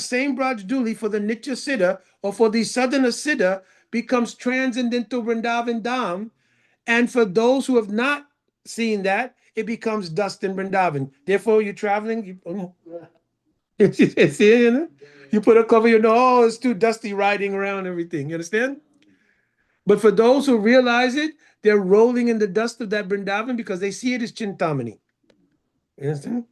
same Braj Duli for the Nitya Siddha or for the Sadhana Siddha becomes transcendental Vrindavan Dham. And for those who have not seen that, it becomes dust in Vrindavan. Therefore, you're traveling, see, you know? You put a cover your nose, oh, it's too dusty riding around everything. You understand? But for those who realize it, they're rolling in the dust of that Vrindavan because they see it as Chintamani. You understand?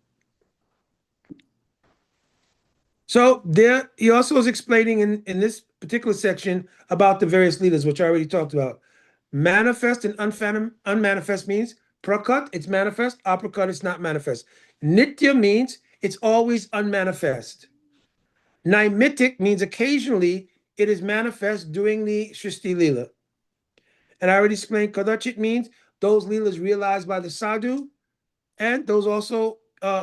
So there, he also is explaining in this particular section about the various leaders, which I already talked about. Manifest and unmanifest means prakat, it's manifest, aprakat, it's not manifest. Nitya means it's always unmanifest. Naimitic means occasionally it is manifest during the Shrishti Leela. And I already explained Kadachit means those Leelas realized by the sadhu, and those also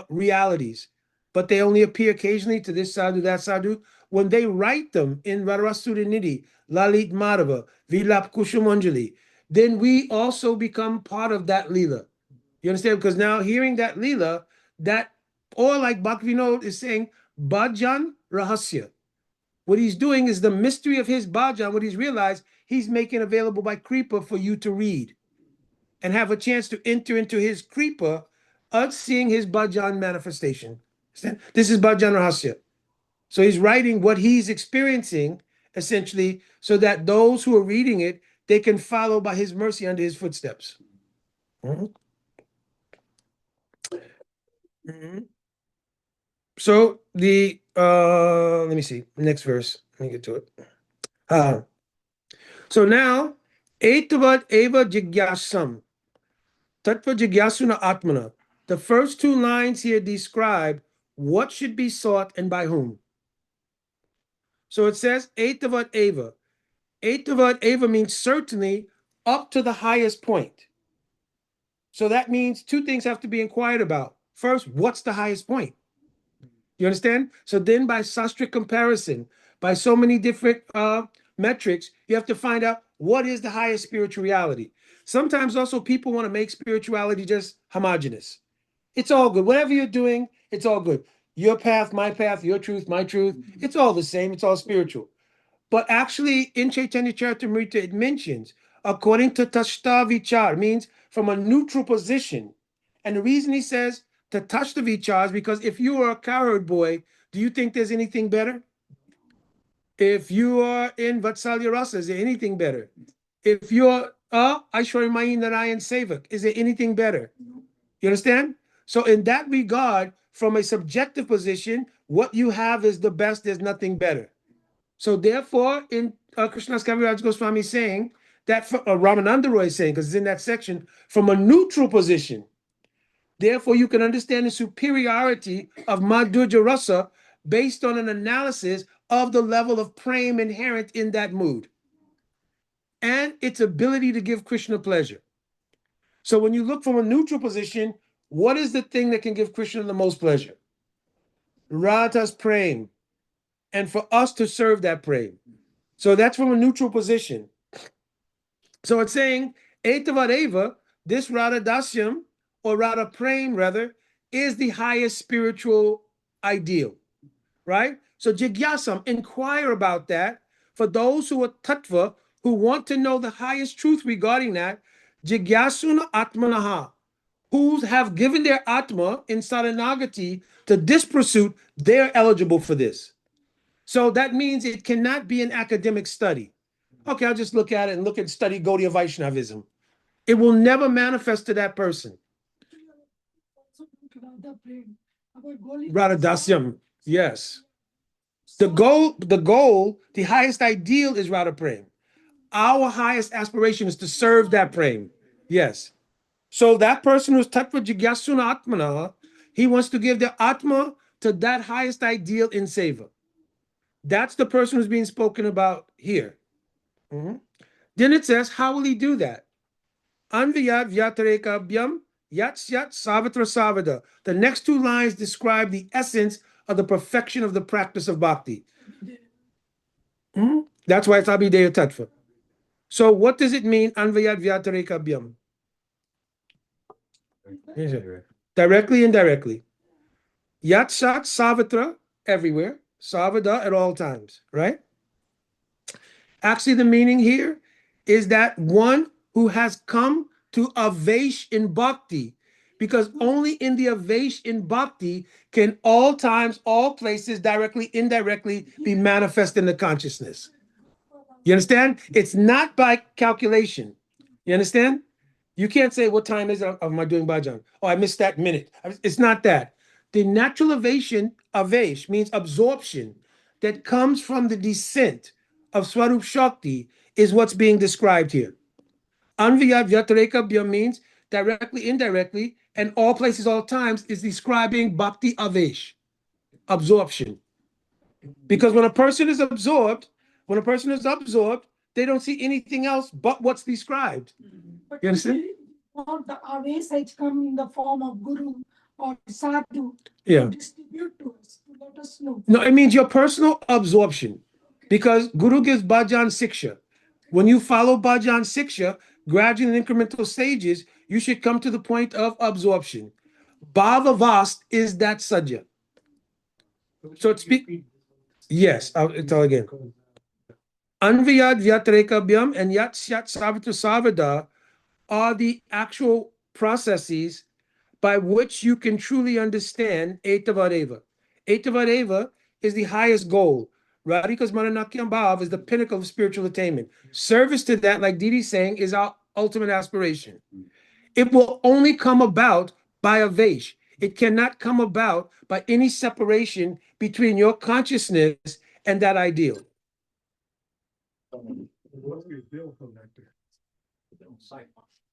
realities. But they only appear occasionally to this sadhu, that sadhu. When they write them in Radharasura-nidhi, Lalit Madhava, Vilap Kushumanjali, then we also become part of that Leela. You understand? Because now hearing that Leela, that, or like Bhaktivinoda is saying, Bhajan Rahasya. What he's doing is the mystery of his bhajan, what he's realized, he's making available by Kripa for you to read and have a chance to enter into his Kripa of seeing his bhajan manifestation. This is bhajan rahasya. So he's writing what he's experiencing, essentially, so that those who are reading it, they can follow by his mercy under his footsteps. So the let me see, next verse. Let me get to it. So now, Etavad Eva Jigyasam, Tattva Jigyasuna Atmana. The first two lines here describe what should be sought and by whom. So it says Etavad Eva. Etavad Eva means certainly up to the highest point. So that means two things have to be inquired about. First, what's the highest point? You understand? So then by sastric comparison, by so many different metrics, you have to find out what is the highest spiritual reality. Sometimes also people want to make spirituality just homogenous. It's all good. Whatever you're doing, it's all good. Your path, my path, your truth, my truth. It's all the same. It's all spiritual. But actually in Chaitanya Charitamrita, it mentions, according to Tashta Vichar, means from a neutral position. And the reason he says to touch the Vichar is because if you are a cowherd boy, do you think there's anything better? If you are in Vatsalya Rasa, is there anything better? If you're Aishwarya Narayan Sevak, is there anything better? You understand? So in that regard, from a subjective position, what you have is the best, there's nothing better. So therefore, in Krishnadas Kaviraj Goswami saying that, Ramananda Roy is saying, because it's in that section, from a neutral position, therefore you can understand the superiority of Madhurya Rasa based on an analysis of the level of prema inherent in that mood and its ability to give Krishna pleasure. So when you look from a neutral position, what is the thing that can give Krishna the most pleasure? Radha's prema, and for us to serve that prema. So that's from a neutral position. So it's saying, Etavad Eva, this Radha Dasyam, or Radha Prema rather, is the highest spiritual ideal, right? So Jigyasam, inquire about that. For those who are Tattva, who want to know the highest truth regarding that, Jigyasuna Atmanaha, who have given their Atma in Saranagati to this pursuit, they're eligible for this. So that means it cannot be an academic study. Okay, I'll just look at it and look at study Gaudiya Vaishnavism. It will never manifest to that person. Radha-Dasyam, yes. The goal, the highest ideal is Rādhā-Prema. Our highest aspiration is to serve that prema. Yes. So that person who's Tattva Jigyasuna Atmana, he wants to give the Atma to that highest ideal in Seva. That's the person who's being spoken about here. Mhm. Then it says, how will he do that? Anviyat Vyatareka Yat Syat Savitra Savada. The next two lines describe the essence of the perfection of the practice of bhakti. That's why it's Abhideya Tattva. So what does it mean, Anvayat Vyatareka Byam? Directly, indirectly. Yat Sat Savitra, everywhere. Savada at all times, right? Actually, the meaning here is that one who has come to Avesh in bhakti, because only in the Avesh in bhakti can all times, all places, directly, indirectly be manifest in the consciousness. You understand? It's not by calculation. You understand? You can't say, what time is it? Am I doing bhajan? Oh, I missed that minute. It's not that. The natural ovation, avesh, means absorption that comes from the descent of Swarup Shakti is what's being described here. Anviyat Vyatareka Bhya means directly, indirectly, and all places, all times is describing bhakti avesh, absorption. Because when a person is absorbed, they don't see anything else but what's described.
But
You understand?
Want the aways come in the form of guru or sadhu
Yeah.
to distribute to us, to let us know.
No, it means your personal absorption. Because Guru gives bhajan siksha. When you follow bhajan siksha, gradual and incremental stages, you should come to the point of absorption. Bhavavast is that sadhya. So it's yes, I'll tell again. Anviyad Vyatareka and Yat Syat Savitra Savada are the actual processes by which you can truly understand Etavareva. Etavareva is the highest goal. Radhika's Mananakyam Bhav is the pinnacle of spiritual attainment. Service to that, like Didi's saying, is our ultimate aspiration. It will only come about by Avesh. It cannot come about by any separation between your consciousness and that ideal.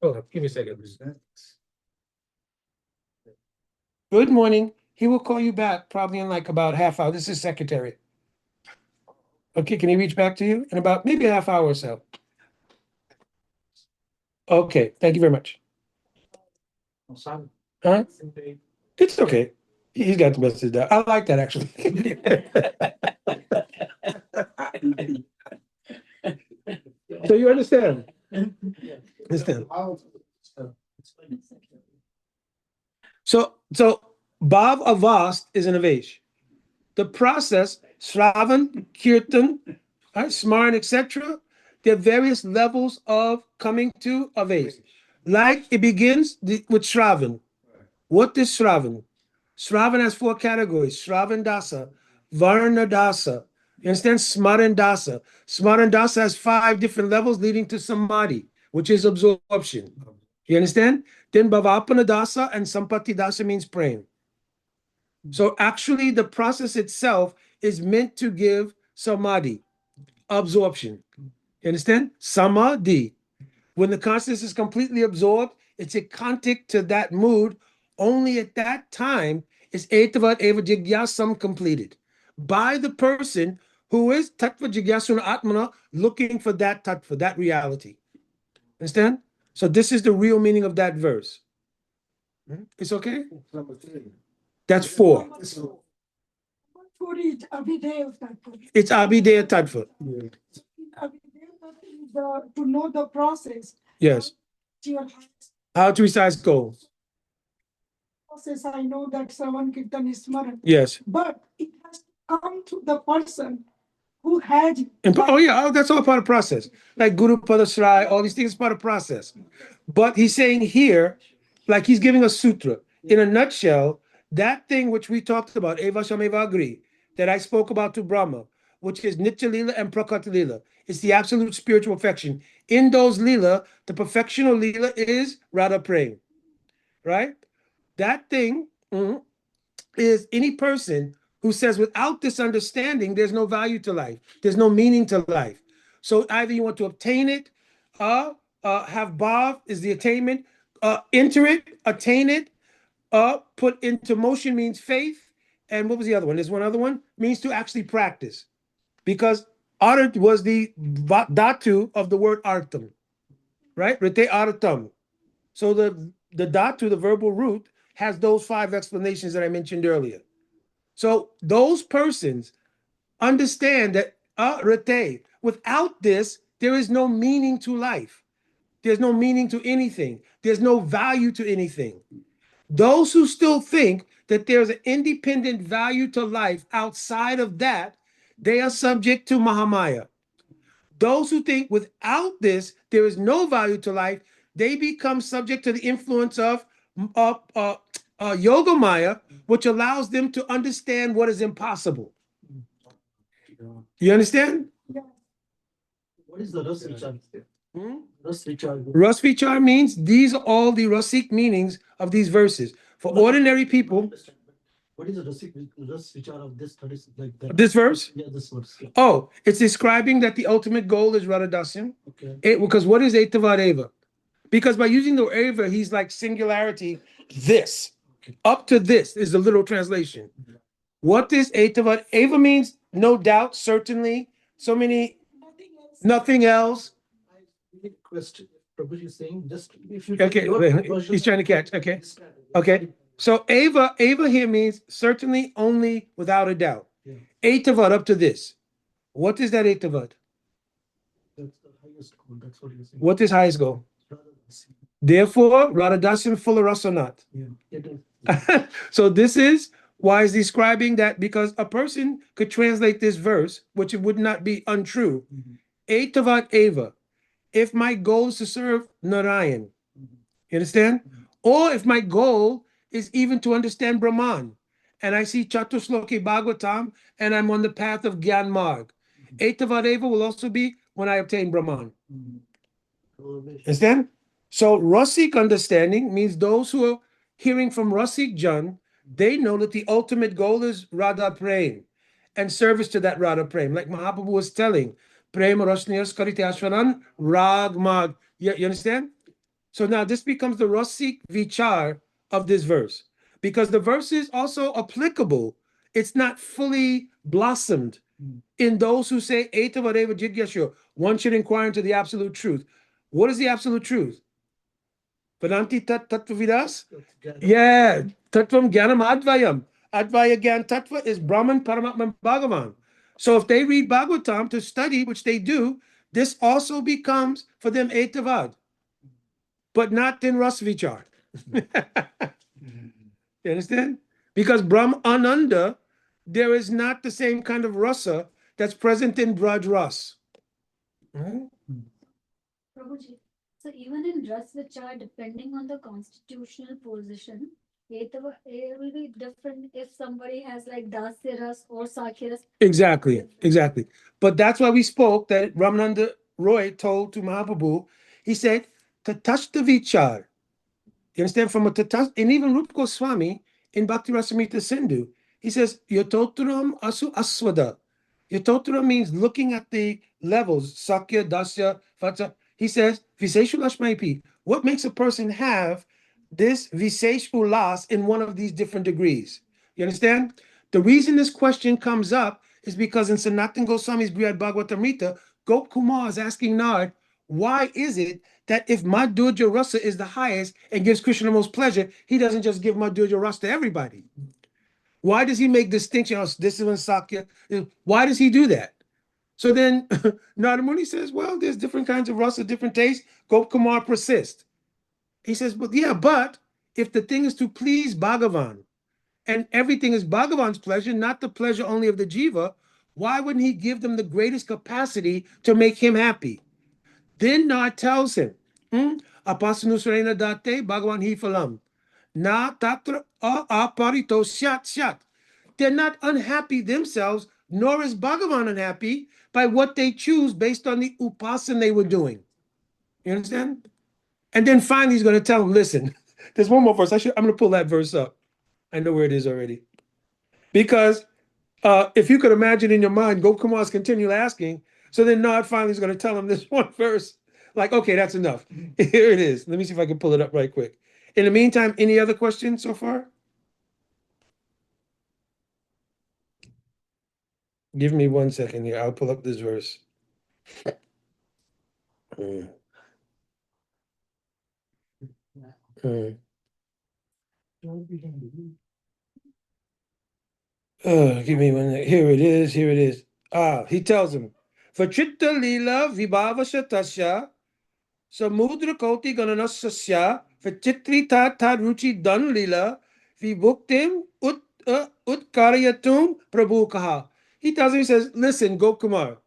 Hold up, give me a second. Good morning. He will call you back probably in like about half hour. This is secretary. Okay, can he reach back to you in about maybe a half hour or so? Okay, thank you very much. Huh? It's okay. He's got the message down. I like that actually. So you understand? Understand? So Bhav Avast is an Avesh. The process, Shravan, Kirtan, Smaran, etc., there are various levels of coming to Avesh. Like it begins with Shravan. What is Shravan? Shravan has four categories: Shravan Dasa, Varna Dasa. You understand? Smaran Dasa. Smaran Dasa has 5 different levels leading to Samadhi, which is absorption. You understand? Then Bhavapana Dasa and Sampati Dasa means praying. So actually the process itself is meant to give Samadhi, absorption. You understand? Samadhi. When the consciousness is completely absorbed, it's a contact to that mood. Only at that time is Etavat Eva Jigyasam completed by the person who is Tattva Jigyasuna Atmana, looking for that Tattva, that reality. Understand? So this is the real meaning of that verse. It's okay? That's 4.
For each Abhidev Tattva.
It's Abhideya Tattva.
Abhidev Tattva is to know the process.
Yes.
Your
How to recite goals.
process, I know that Shravan Kirtan is Smaran.
Yes.
But it has to come to the person who had.
That's all part of the process. Like Guru Pada Shrai, all these things are part of the process. But he's saying here, like he's giving a sutra. In a nutshell, that thing which we talked about, Eva Shameva Agri, that I spoke about to Brahma, which is Nitya Lila and Prakriti Lila. It's the absolute spiritual perfection. In those Lila, the perfection of Lila is Rādhā-Prema, right? That thing is any person who says without this understanding, there's no value to life. There's no meaning to life. So either you want to obtain it, have bhav is the attainment, enter it, attain it, put into motion means faith. And what was the other one? There's one other one, means to actually practice. Because art was the dhatu of the word artam, right? Rite artam. So the dhatu, the verbal root, has those 5 explanations that I mentioned earlier. So those persons understand that rite, without this, there is no meaning to life. There's no meaning to anything. There's no value to anything. Those who still think that there's an independent value to life outside of that, they are subject to Mahamaya. Those who think without this, there is no value to life, they become subject to the influence of Yoga Maya, which allows them to understand what is impossible. You understand?
What is the Ras vichar? Ras vichar.
Ras vichar means these are all the Rasic meanings of these verses. For ordinary people,
What is the Ras vichar of this? Like that?
this verse,
Yeah, this verse. Yeah.
oh, it's describing that the ultimate goal is Radha-Dasyam.
Okay.
Because what is Etavad Eva? Because by using the Eva, he's like singularity, this. Up to this is the literal translation. What is Etavad? Eva means no doubt, certainly, so many, nothing else.
I really question Prabhuji is saying just if you
Okay, he's trying to catch, okay. Okay. So Eva here means certainly, only, without a doubt.
Yeah.
Etavad up to this. What is that Etavad?
That's the highest goal. That's what you're saying.
What is highest goal?
Rather than see.
Therefore, Radha-Dasyam full of rasa or not.
Yeah. It is.
So this is why he's describing that, because a person could translate this verse, which it would not be untrue. Etavad Eva. If my goal is to serve Narayan, you understand? Or if my goal is even to understand Brahman, and I see Catuh-Sloki Bhagavatam, and I'm on the path of Gyan Marg. Etavad Eva will also be when I obtain Brahman. Understand? So Rasik understanding means those who are hearing from Rasik Jan, they know that the ultimate goal is Rādhā-Prema and service to that Rādhā-Prema. Like Mahaprabhu was telling, Prema Rasniyas Karite Ashvaran Rag Mag. You understand? So now this becomes the Rasik Vichar of this verse. Because the verse is also applicable. It's not fully blossomed in those who say, Etavadeva Jigyasya, one should inquire into the absolute truth. What is the absolute truth? Vedanti Tattva Vidas? Yeah, Tattvam Gyanam Advayam. Advaya Gyan Tattva is Brahman, Paramatman, Bhagavan. So if they read Bhagavatam to study, which they do, this also becomes for them Etavad, but not in Ras Vichar. You understand? Because Brahm Ananda, there is not the same kind of rasa that's present in Braj Ras. Right?
Prabhuji, so even in Ras Vichar, depending on the constitutional position, it will be different if somebody has like Dasya Ras or Sakya Ras.
Exactly. But that's why we spoke that Ramananda Roy told to Mahaprabhu, he said, Tatashta Vichar. You understand? From a Tatash, and even Rupa Goswami in Bhakti Rasamrita Sindhu, he says, Yatoturam Asu Aswada. Yatoturam means looking at the levels, Sakya, Dasya, Vatsa. He says, Visesh Ulashmaipi. What makes a person have this Visesh Ulas in one of these different degrees? You understand? The reason this question comes up is because in Sanatana Goswami's Brihad Bhagavatamrita, Gop Kumar is asking Nard, why is it that if Madhurya Rasa is the highest and gives Krishna the most pleasure, he doesn't just give Madhurya Rasa to everybody? Why does he make distinction? Oh, this is when Sakya. Why does he do that? So then Narada Muni says, well, there's different kinds of rasa, different tastes. Gop Kumar persists. He says, but if the thing is to please Bhagavan, and everything is Bhagavan's pleasure, not the pleasure only of the jiva, why wouldn't he give them the greatest capacity to make him happy? Then Nard tells him, Apasanusarena date Bhagavan hi phalam. Na tatra aparito syat. They're not unhappy themselves, nor is Bhagavan unhappy by what they choose based on the upasana they were doing. You understand? And then finally, he's going to tell them, listen, there's one more verse. I'm going to pull that verse up. I know where it is already. Because if you could imagine in your mind, Gopkumar's continually asking, so then Nod finally is going to tell him this one verse. Like, okay, that's enough. Here it is. Let me see if I can pull it up right quick. In the meantime, any other questions so far? Give me 1 second here. I'll pull up this verse. Mm. Mm. Give me one. Here it is. Here it is. He tells him, Vachitta lila vibhavashatasya samudra koti gananasasya vachitri tad ruchi dan lila vibhuktim utkarayatum prabhu kaha. He tells him, he says, listen, Gopkumar,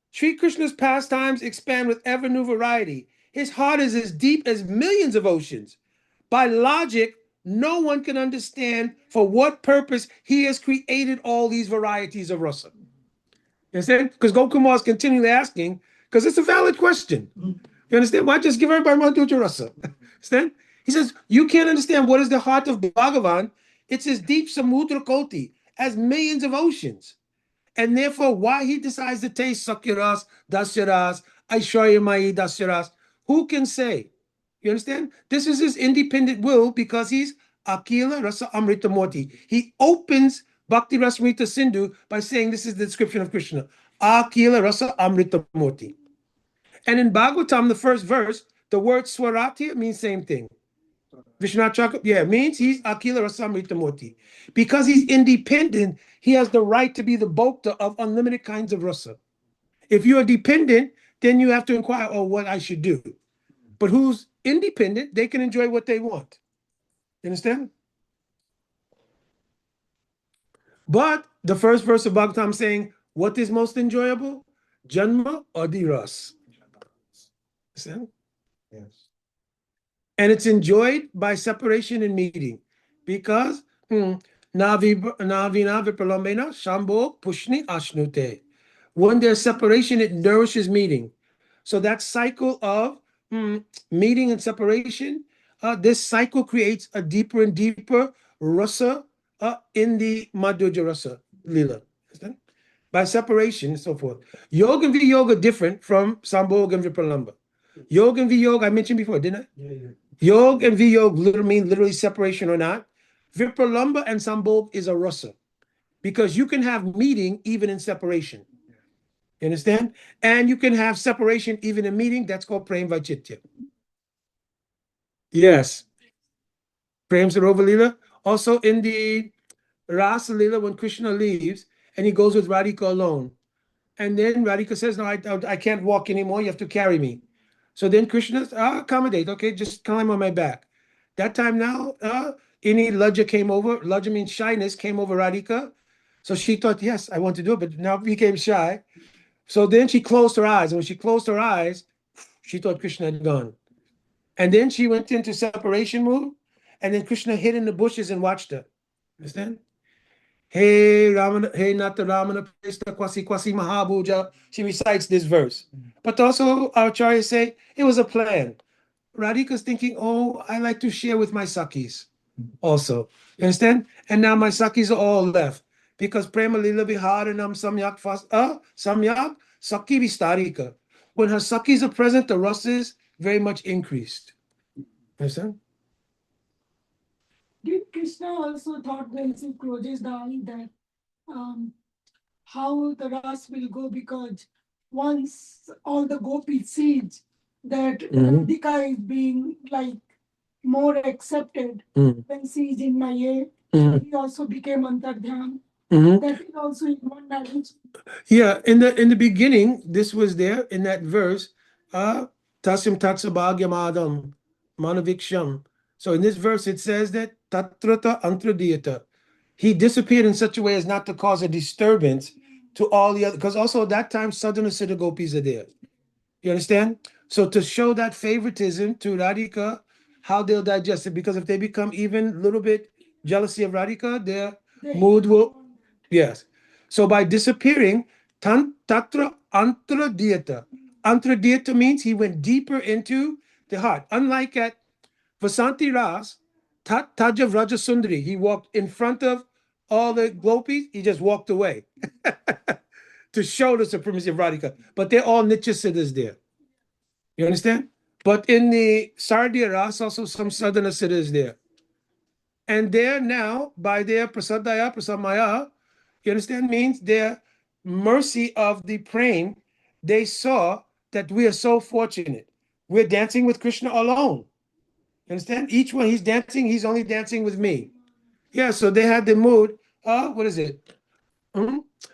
Sri Krishna's pastimes expand with ever new variety. His heart is as deep as millions of oceans. By logic, no one can understand for what purpose he has created all these varieties of rasa. You understand? Because Gopkumar is continually asking, because it's a valid question. You understand? Why just give everybody Madhurya rasa? Understand? He says, you can't understand what is the heart of Bhagavan. It's as deep samudra koti, as millions of oceans. And therefore, why he decides to taste Sakyaras, Dasyaras, Aishwaryamai Dasyaras, who can say? You understand? This is his independent will because he's Akila Rasa Amrita Murti. He opens Bhakti Rasamrita Sindhu by saying this is the description of Krishna. Akila Rasa Amrita Murti. And in Bhagavatam, the first verse, the word Swarati means same thing. Vishwanath Chakravarti, means he's Akila Rasamrita Murti. Because he's independent, he has the right to be the bhokta of unlimited kinds of rasa. If you are dependent, then you have to inquire, what I should do. But who's independent, they can enjoy what they want. You understand? But the first verse of Bhagavatam saying, what is most enjoyable? Janma or the ras? Understand? Yes. And it's enjoyed by separation and meeting. Because Navina Vipralambena Shambho Pushni Ashnute. When there's separation, it nourishes meeting. So that cycle of meeting and separation, this cycle creates a deeper and deeper rasa in the Madhurya rasa lila. By separation and so forth. Yoga and Viyoga different from Sambhoga and Vipralamba. Yoga and Viyoga, I mentioned before, didn't I? Yeah. Yoga and Viyoga literally separation or not. Vipralamba and Sambhog is a rasa. Because you can have meeting even in separation. You understand? And you can have separation even in meeting. That's called Prem Vaichitya. Yes. Prem Sarova Lila. Also in the Rasa Lila, when Krishna leaves and he goes with Radhika alone. And then Radhika says, no, I can't walk anymore. You have to carry me. So then Krishna, accommodate. Okay, just climb on my back. That time now, any Laja came over. Laja means shyness, came over Radhika. So she thought, yes, I want to do it, but now became shy. So then she closed her eyes. And when she closed her eyes, she thought Krishna had gone. And then she went into separation mood. And then Krishna hid in the bushes and watched her. Understand? Hey Ramana, hey Nata Ramana Presta Kwasi Kwasi Mahabhuja. She recites this verse. But also our acharyas say it was a plan. Radhika's thinking, I like to share with my Sakis also. You understand? And now my Sakis are all left. Because Prema Lila Viharanam Samyak Saki Vistarika. When her Sakis are present, the rasas very much increased. Understand?
Did Krishna also thought when he closes the eye that how the ras will go, because once all the gopis sees that Radhika is being like more accepted when she is in Maya, he also became Antardhyam. That is also in one dimension.
Yeah, in the beginning, this was there in that verse, Tasim Tatsabhagyam Adam Manaviksham. So in this verse, it says that Tatrata Antradiyata. He disappeared in such a way as not to cause a disturbance to all the other, because also at that time, Sadhana Siddha Gopis are there. You understand? So to show that favoritism to Radhika, how they'll digest it, because if they become even a little bit jealousy of Radhika, their mood will, yes. So by disappearing, tatra antradiyata. Antradiyata means he went deeper into the heart. Unlike at Vasanti Ras, Taja Rajasundari, he walked in front of all the gopis, he just walked away to show the supremacy of Radhika. But they're all Nitya Siddhas there. You understand? But in the Sardiya Ras, also some Sadhana Siddhas there. And there now, by their prasadaya, prasamaya, you understand, means their mercy of the praying, they saw that we are so fortunate. We're dancing with Krishna alone. You understand? Each one he's dancing, he's only dancing with me. Yeah, so they had the mood, what is it?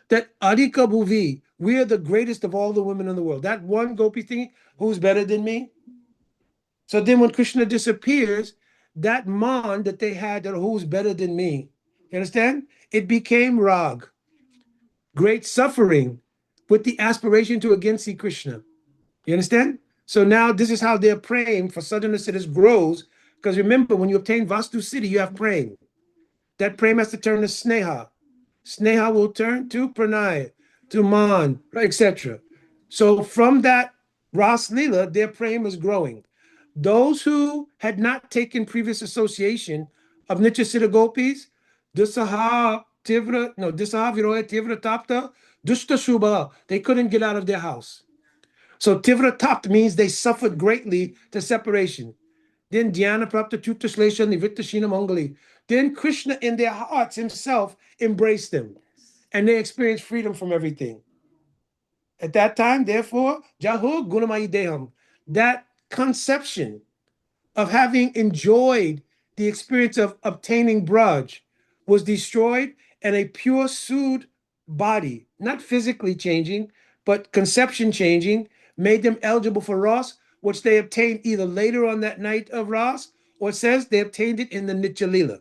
That Adhika Bhuvi, we are the greatest of all the women in the world. That one gopi thing, who's better than me? So then when Krishna disappears, that man that they had, that who's better than me, you understand? It became rag, great suffering with the aspiration to again see Krishna. You understand? So now this is how they're praying for sadhana siddhas grows. Because remember, when you obtain Vastu Siddhi, you have praying. That praying has to turn to Sneha. Sneha will turn to Pranay, to Man, etc. So from that Ras Lila, their praying is growing. Those who had not taken previous association of Nitya Siddha Gopis, Disaha Viroya Tivra Tapta, Dushta Shubha, they couldn't get out of their house. So Tivra Tapta means they suffered greatly to separation. Then Dhyana Prapta Chutta Shlesha Nivritta Shina Mangali. Then Krishna in their hearts himself embraced them. And they experienced freedom from everything. At that time, therefore, Jahu Gunamayi Deham, that conception of having enjoyed the experience of obtaining Braj was destroyed, and a pure Sud body, not physically changing, but conception changing, made them eligible for Ras, which they obtained either later on that night of Ras, or it says they obtained it in the Nitya Lila.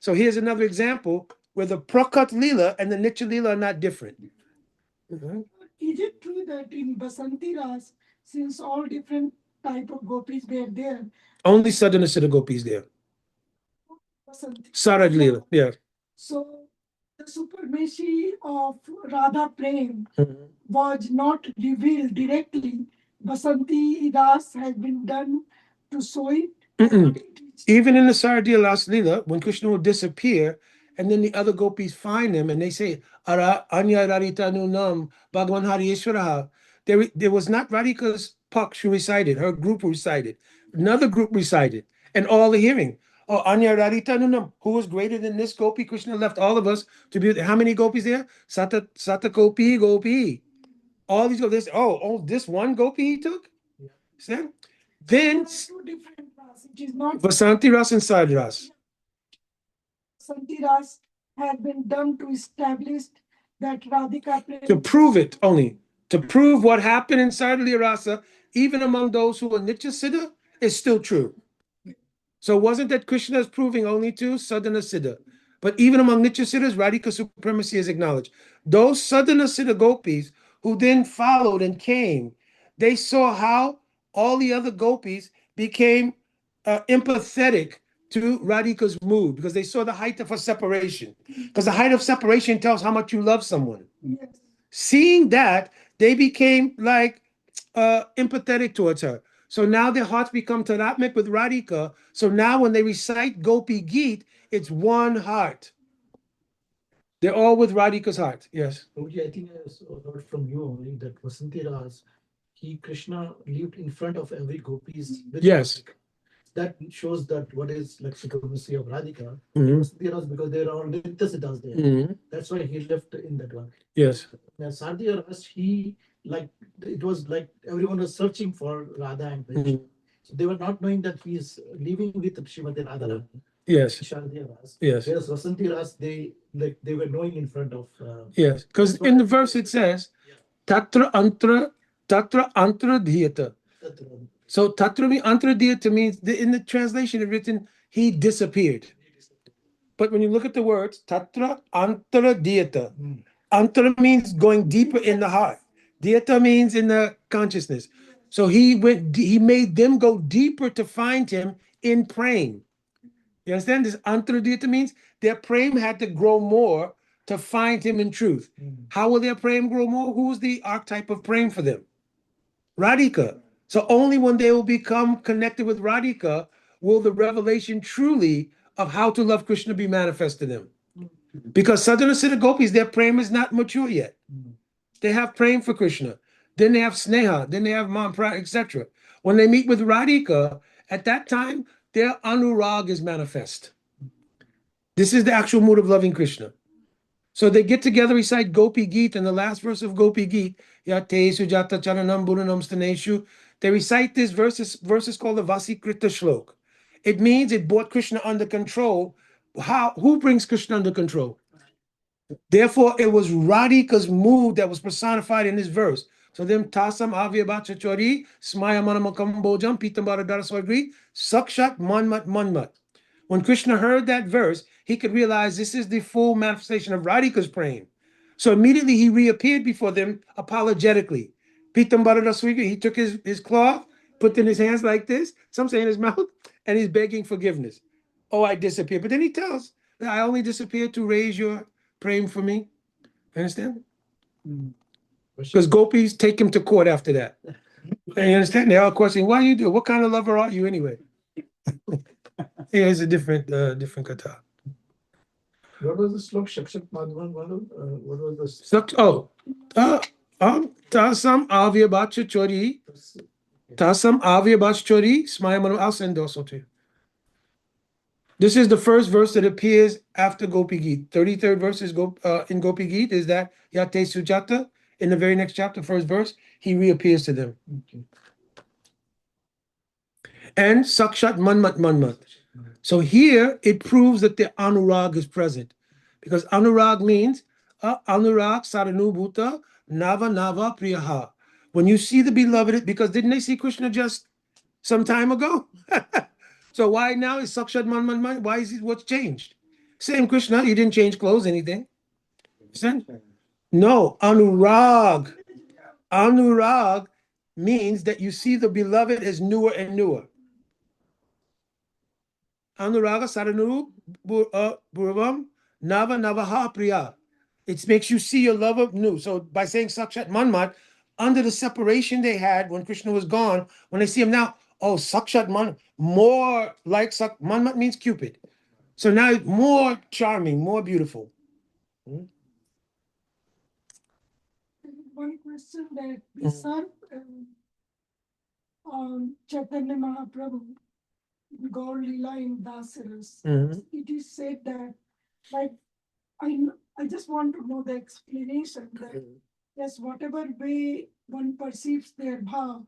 So here's another example where the Prakat Lila and the Nitya Lila are not different.
Is it true that in Basanti Ras, since all different type of gopis were there,
Only Sadhana Siddha Gopis there.
Basanti,
Saraj Lila, yeah.
so the supremacy of Rādhā-Prema was not revealed directly. Basanti Ras has been done to show it.
Even in the Sardiya Ras Lila, when Krishna will disappear, and then the other gopis find him and they say, Ara Anya Rarita Nunam Bhagavan Hari Ishvaraha. There was not Radhika's Paksh who recited, her group recited, another group recited, and all the hearing. Oh, Anya Rarita Nunam, who was greater than this gopi? Krishna left all of us to be. How many gopis there? Sata Gopi. All these gopis. Oh, this one gopi he took? See? Then
Two different Ras. It is not
Vasanti Ras and Sarj Ras.
Basanti Ras had been done to establish that Radhika
To prove it only. To prove what happened in Sardiya Rasa, even among those who are Nitya Siddha, is still true. So it wasn't that Krishna is proving only to Sadhana Siddha, but even among Nitya Siddhas, Radhika supremacy is acknowledged. Those Sadhana Siddha gopis who then followed and came, they saw how all the other gopis became empathetic to Radhika's mood because they saw the height of her separation. Because the height of separation tells how much you love someone.
Yes.
Seeing that, they became like empathetic towards her. So now their hearts become taratmik with Radhika. So now when they recite Gopi Geet, it's one heart. They're all with Radhika's heart. Yes.
Prabhuji, I think I heard from you only that Vasanti Ras, Krishna lived in front of every gopis.
Yes.
Radhika. That shows that what is like supremacy of Radhika.
Mhm.
Vasanti Ras, because there are only Nitya Siddhas there.
Mhm.
That's why he left in that one.
Yes.
Now Sardiya Ras, it was like everyone was searching for Radha and Krishna.
Mhm.
So they were not knowing that he is living with Srimati Radharani.
Yes.
Sardiya Ras.
Yes.
Whereas Vasanti Ras, they were knowing in front of.
Yes. Because in the verse it says, Tatra Antra Dhyata. So Tatra Antra Dhyata means in the translation it's written, he disappeared. But when you look at the words, Tatra Antara Dhyata. Antara means going deeper in the heart. Dhyata means in the consciousness. So he made them go deeper to find him in praying. You understand this? Antardita means their praying had to grow more to find him in truth. How will their praying grow more? Who's the archetype of praying for them? Radhika. So only when they will become connected with Radhika will the revelation truly of how to love Krishna be manifest to them. Because Sadhana Siddha Gopis, their praying is not mature yet. They have praying for Krishna. Then they have Sneha. Then they have Mantra, etc. When they meet with Radhika, at that time, their anurag is manifest. This is the actual mood of loving Krishna. So they get together, recite Gopi Geet, and the last verse of Gopi Geet, Yate Sujata Charanam Buranam Staneshu. They recite this verse is called the Vasikrita Shlok. It means it brought Krishna under control. Who brings Krishna under control? Therefore, it was Radhika's mood that was personified in this verse. So them tasam avyabhacha chori, smaya manamakam bojam, pitambara daraswagri, sakshat manmat manmat. When Krishna heard that verse, he could realize this is the full manifestation of Radhika's praying. So immediately he reappeared before them apologetically. Pitambara daraswagri, he took his cloth, put in his hands like this, some say in his mouth, and he's begging forgiveness. Oh, I disappeared. But then he tells, I only disappeared to raise your praying for me. Understand? Because gopis take him to court after that. And you understand? They're all questioning, why you do? What kind of lover are you anyway? Yeah, it's a different kata.
What was the slok? Shakshat Madhvan? What was the
Tasam avyabhacha chori. Tasam avyabhacha chori. Smaya manu. I'll send also to you. This is the first verse that appears after Gopi Geet. 33rd verse is in Gopi Geet is that Yate Sujata. In the very next chapter, first verse, he reappears to them.
Okay.
And Sakshat Manmat Manmat. So here it proves that the Anurag is present. Because Anurag means Anurag Saranubhuta Nava Nava Priyaha. When you see the beloved, because didn't they see Krishna just some time ago? So why now is Sakshat Manmat Manmat? Why is it what's changed? Same Krishna, he didn't change clothes, anything. No, Anurag. Anurag means that you see the beloved as newer and newer. Anuraga Saranu Purvam Nava Navaha Priya. It makes you see your lover new. So by saying Sakshat Manmat, under the separation they had when Krishna was gone, when they see him now, oh, Sakshat Manmat, more like Manmat means Cupid. So now more charming, more beautiful.
One question that we serve Chaitanya Mahaprabhu, Gaur Leela in Dasaras. It is said that, like, I just want to know the explanation that yes, whatever way one perceives their bhav,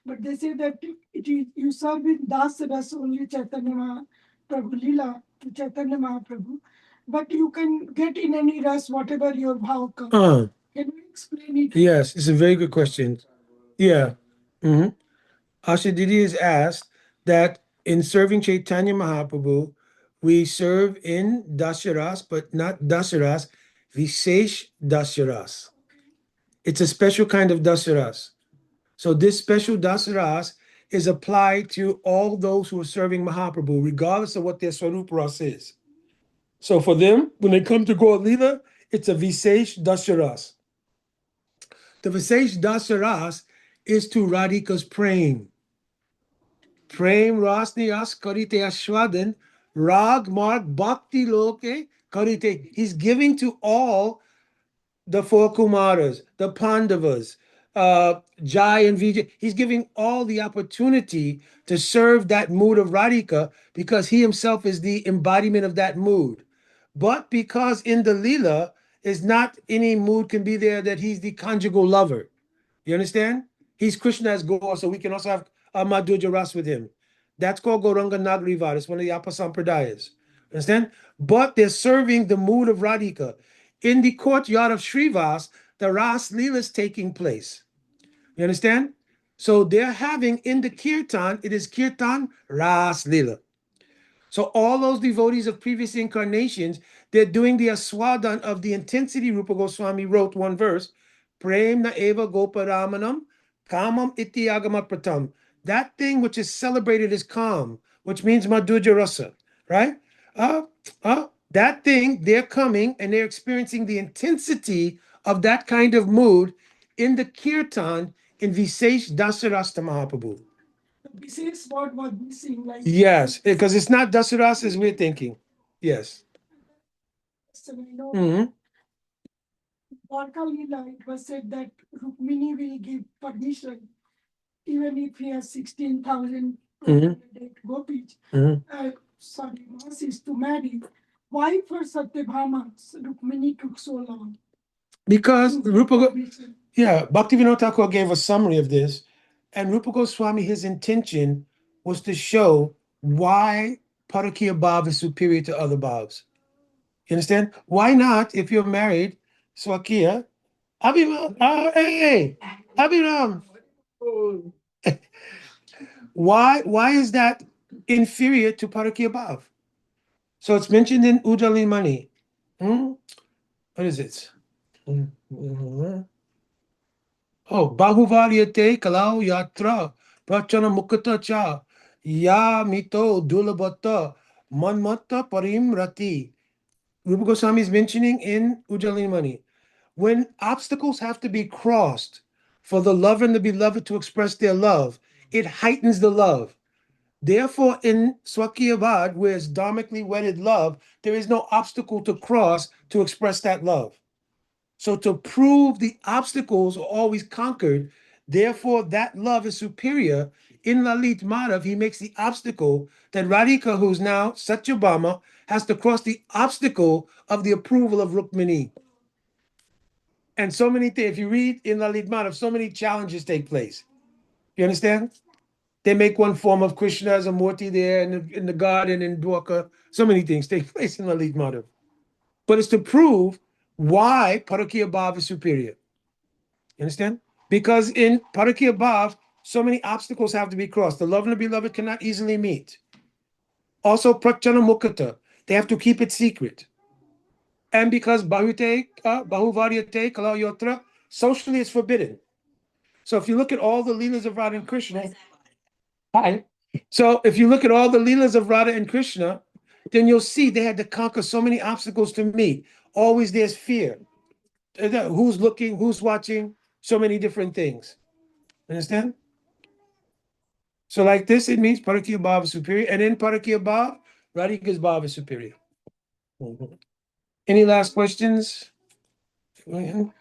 but they say that it is you serve in Dasaras only Chaitanya Mahaprabhu Leela to Chaitanya Mahaprabhu, but you can get in any ras whatever your bhav comes. Can you explain it?
Yes, it's a very good question. Yeah. Ashadidi is asked that in serving Chaitanya Mahaprabhu, we serve in Dasharas, but not Dasharas, Visesh Dasharas. It's a special kind of Dasharas. So this special Dasharas is applied to all those who are serving Mahaprabhu, regardless of what their Swarup Ras is. So for them, when they come to Gaur Leela, it's a Visesh Dasharas. The Visesh Dasharas is to Radhika's praying. Prem Rasni As Karite Ashwadan Rag Marg Bhakti Loke Karite. He's giving to all the four Kumaras, the Pandavas, Jai and Vijay. He's giving all the opportunity to serve that mood of Radhika because he himself is the embodiment of that mood. But because in the Leela is not any mood can be there that he's the conjugal lover. You understand? He's Krishna as Gaur, so we can also have a Madhurya Ras with him. That's called Gauranga Nagarivar. It's one of the Apasampradayas. Understand? But they're serving the mood of Radhika. In the courtyard of Srivas, the Ras Leela is taking place. You understand? So they're having in the Kirtan, it is Kirtan Ras Leela. So all those devotees of previous incarnations, they're doing the aswadan of the intensity. Rupa Goswami wrote one verse, Prem na eva goparamanam, Kamam iti agama pratam. That thing which is celebrated is calm, which means madhurya rasa, right? That thing, they're coming and they're experiencing the intensity of that kind of mood in the kirtan in Visesh Dasarasta Mahaprabhu.
This is what was missing, like.
Yes, because it's not Dasarasa as we're thinking. Yes.
So we know
Mhm.
Dwarka Leela, it was said that Rukmini will give permission even if he has 16,000 gopis, sorry, masses to marry. Why for Satyabhama Rukmini took so long?
Because
to get
Rupa,
permission?
yeah, Bhaktivinoda Thakur gave a summary of this, and Rupa Goswami, his intention was to show why Parakya Bhav is superior to other bhavs. You understand? Why not, if you're married, Swakiya, Abhiram, hey, Abhiram. Why is that inferior to Parakya Bhav? So it's mentioned in Ujjali Mani. What is it? Oh, Bahuvaryate Kalau Yatra Prachana Mukata Cha Ya Mito Dulabata Manmata Parim Rati. Rupa Goswami is mentioning in Ujjali Mani. When obstacles have to be crossed for the lover and the beloved to express their love, it heightens the love. Therefore, in Swakiya where it's dharmically wedded love, there is no obstacle to cross to express that love. So to prove the obstacles are always conquered, therefore that love is superior. In Lalit Madhav, he makes the obstacle that Radhika, who's now Satyabhama, has to cross the obstacle of the approval of Rukmini. And so many things, if you read in Lalit Madhav, so many challenges take place. You understand? They make one form of Krishna as a Murti there in the garden in Dwarka. So many things take place in Lalit Madhav. But it's to prove why Parakya Bhav is superior. You understand? Because in Parakya Bhav, so many obstacles have to be crossed. The love and the beloved cannot easily meet. Also, Prachana Mukata, they have to keep it secret. And because Bahuvaryate Kala Yotra, socially it's forbidden. So if you look at all the Leelas of Radha and Krishna, so if you look at all the Leelas of Radha and Krishna, then you'll see they had to conquer so many obstacles to meet. Always there's fear. Who's looking, who's watching, so many different things. Understand? So like this, it means Parakya Bhav is superior. And in Parakya Bhav, Radhika's Bhav is superior. Any last questions?
I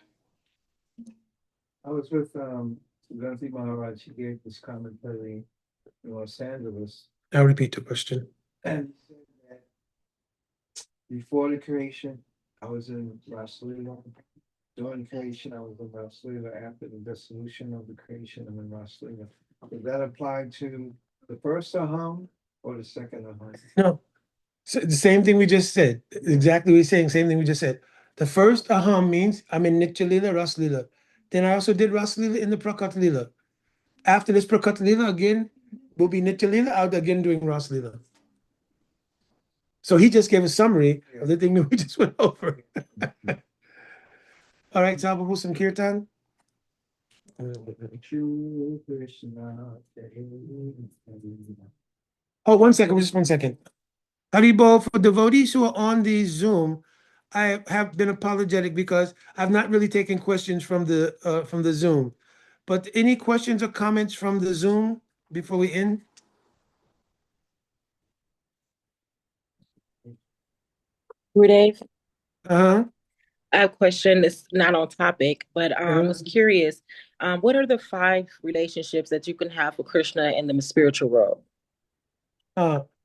was with Sugandhi Maharaj. He gave this commentary in Los Angeles.
I'll repeat the question.
And he said that before the creation, I was in Rasalila. During creation, I was in Rasalila. After the dissolution of the creation, I'm in Rasalila. Does that apply to the first Aham or the second Aham?
No. So the same thing we just said. Exactly what he's saying, same thing we just said. The first Aham means I'm in Nitya Lila, Ras Lila. Then I also did Ras Lila in the Prakat Lila. After this Prakat Lila, again, will be Nitya Lila, out again doing Ras Lila. So he just gave a summary of the thing that we just went over. All right, Sababu Sankirtan. Oh, 1 second, just 1 second. Haribo, for devotees who are on the Zoom, I have been apologetic because I've not really taken questions from the Zoom. But any questions or comments from the Zoom before we end?
Rudev,
Uh-huh.
I have a question that's not on topic, but I was curious. What are the 5 relationships that you can have with Krishna in the spiritual world?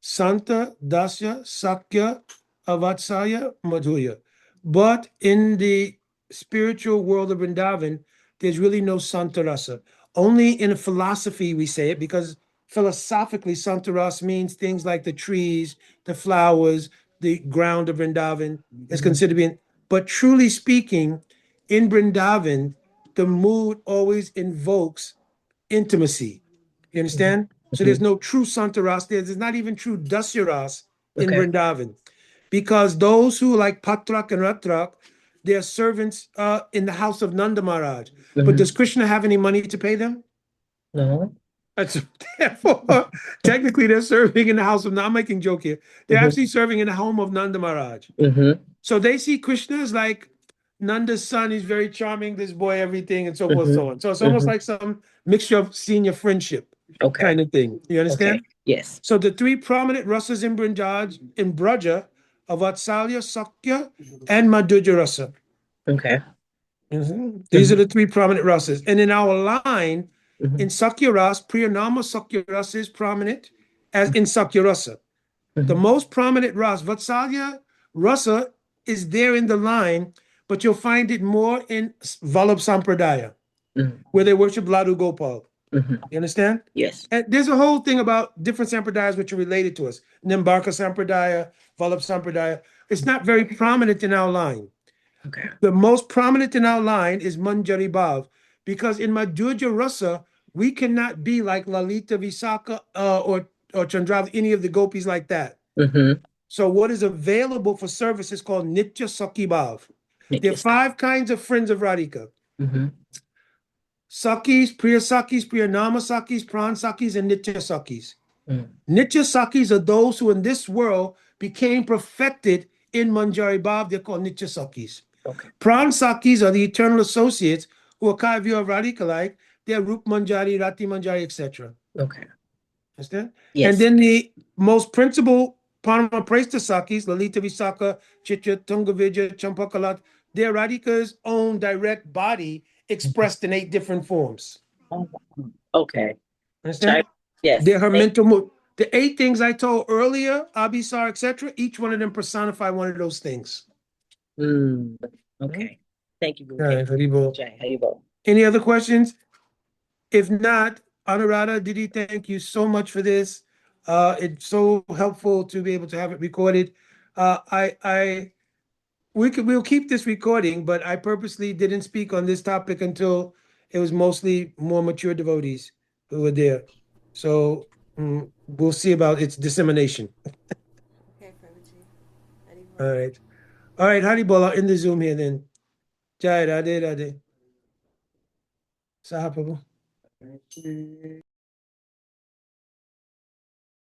Santa, Dasya, Sakya, Avatsaya, Madhurya. But in the spiritual world of Vrindavan, there's really no Santa Rasa. Only in philosophy we say it, because philosophically Santa Rasa means things like the trees, the flowers, the ground of Vrindavan is considered being. But truly speaking, in Vrindavan, the mood always invokes intimacy. You understand? So there's no true Santaras. There's not even true Dasyaras in Vrindavan. Because those who like Patrak and Ratrak, they're servants in the house of Nanda Maharaj. But does Krishna have any money to pay them?
No.
That's therefore, technically, they're serving in the house of. Now, I'm making joke here. They're
Mhm.
actually serving in the home of Nanda Maharaj.
Mm-hmm.
So they see Krishna as like Nanda's son. He's very charming. This boy, everything, and so forth, so on. So it's almost like some mixture of senior friendship
Okay.
kind of thing. You understand?
Okay. Yes.
So the three prominent rasas in Braja are Vatsalya, Sakya, and Madhurya rasa.
Okay.
These are the three prominent rasas. And in our line,
Mhm.
in Sakya Ras, Priyanama Sakya Rasa is prominent as in Sakya Rasa. The
Mhm.
most prominent ras, Vatsalya rasa, is there in the line, but you'll find it more in Vallabh Sampradaya,
Mhm.
where they worship Ladu Gopal.
Mhm.
You understand?
Yes.
And there's a whole thing about different sampradayas which are related to us. Nimbarka Sampradaya, Vallabh Sampradaya. It's not very prominent in our line.
Okay.
The most prominent in our line is Manjari Bhav, because in Madhurya Rasa, we cannot be like Lalita Visakha or Chandrava, any of the gopis like that.
Mm-hmm.
So what is available for service is called Nitya Sakhi Bhav. There are
Yes.
5 kinds of friends of Radhika.
Mm-hmm.
Sakis, Priya Sakis, Priyanama Sakis, Pran Sakis, and Nitya Sakis.
Mm.
Nitya Sakis are those who in this world became perfected in Manjari Bhav. They're called Nitya Sakis.
Okay.
Pran Sakis are the eternal associates who are Kavya Radhika like. They're Rup Manjari, Rati Manjari, etc.
Okay.
Understand?
Yes.
And then the most principal Parama Presta Sakis, Lalita Visakha, Chitra, Tungavijaya, Champakalat, they're Radhika's own direct body expressed in 8 different forms.
Okay.
Understand?
Yes.
They're her mental mood. The 8 things I told earlier, Abhisar, etc., each one of them personify one of those things.
Okay. Thank you,
All
Guru.
right, Haribol.
Jai, Haribol.
Any other questions? If not, Anuradha, Didi, thank you so much for this. It's so helpful to be able to have it recorded. We'll keep this recording, but I purposely didn't speak on this topic until it was mostly more mature devotees who were there. So we'll see about its dissemination.
Okay, Prabhuji.
All right. All right, Haribol, I'll end the Zoom here then. Jai Radhe Radhe. Saha Prabhu.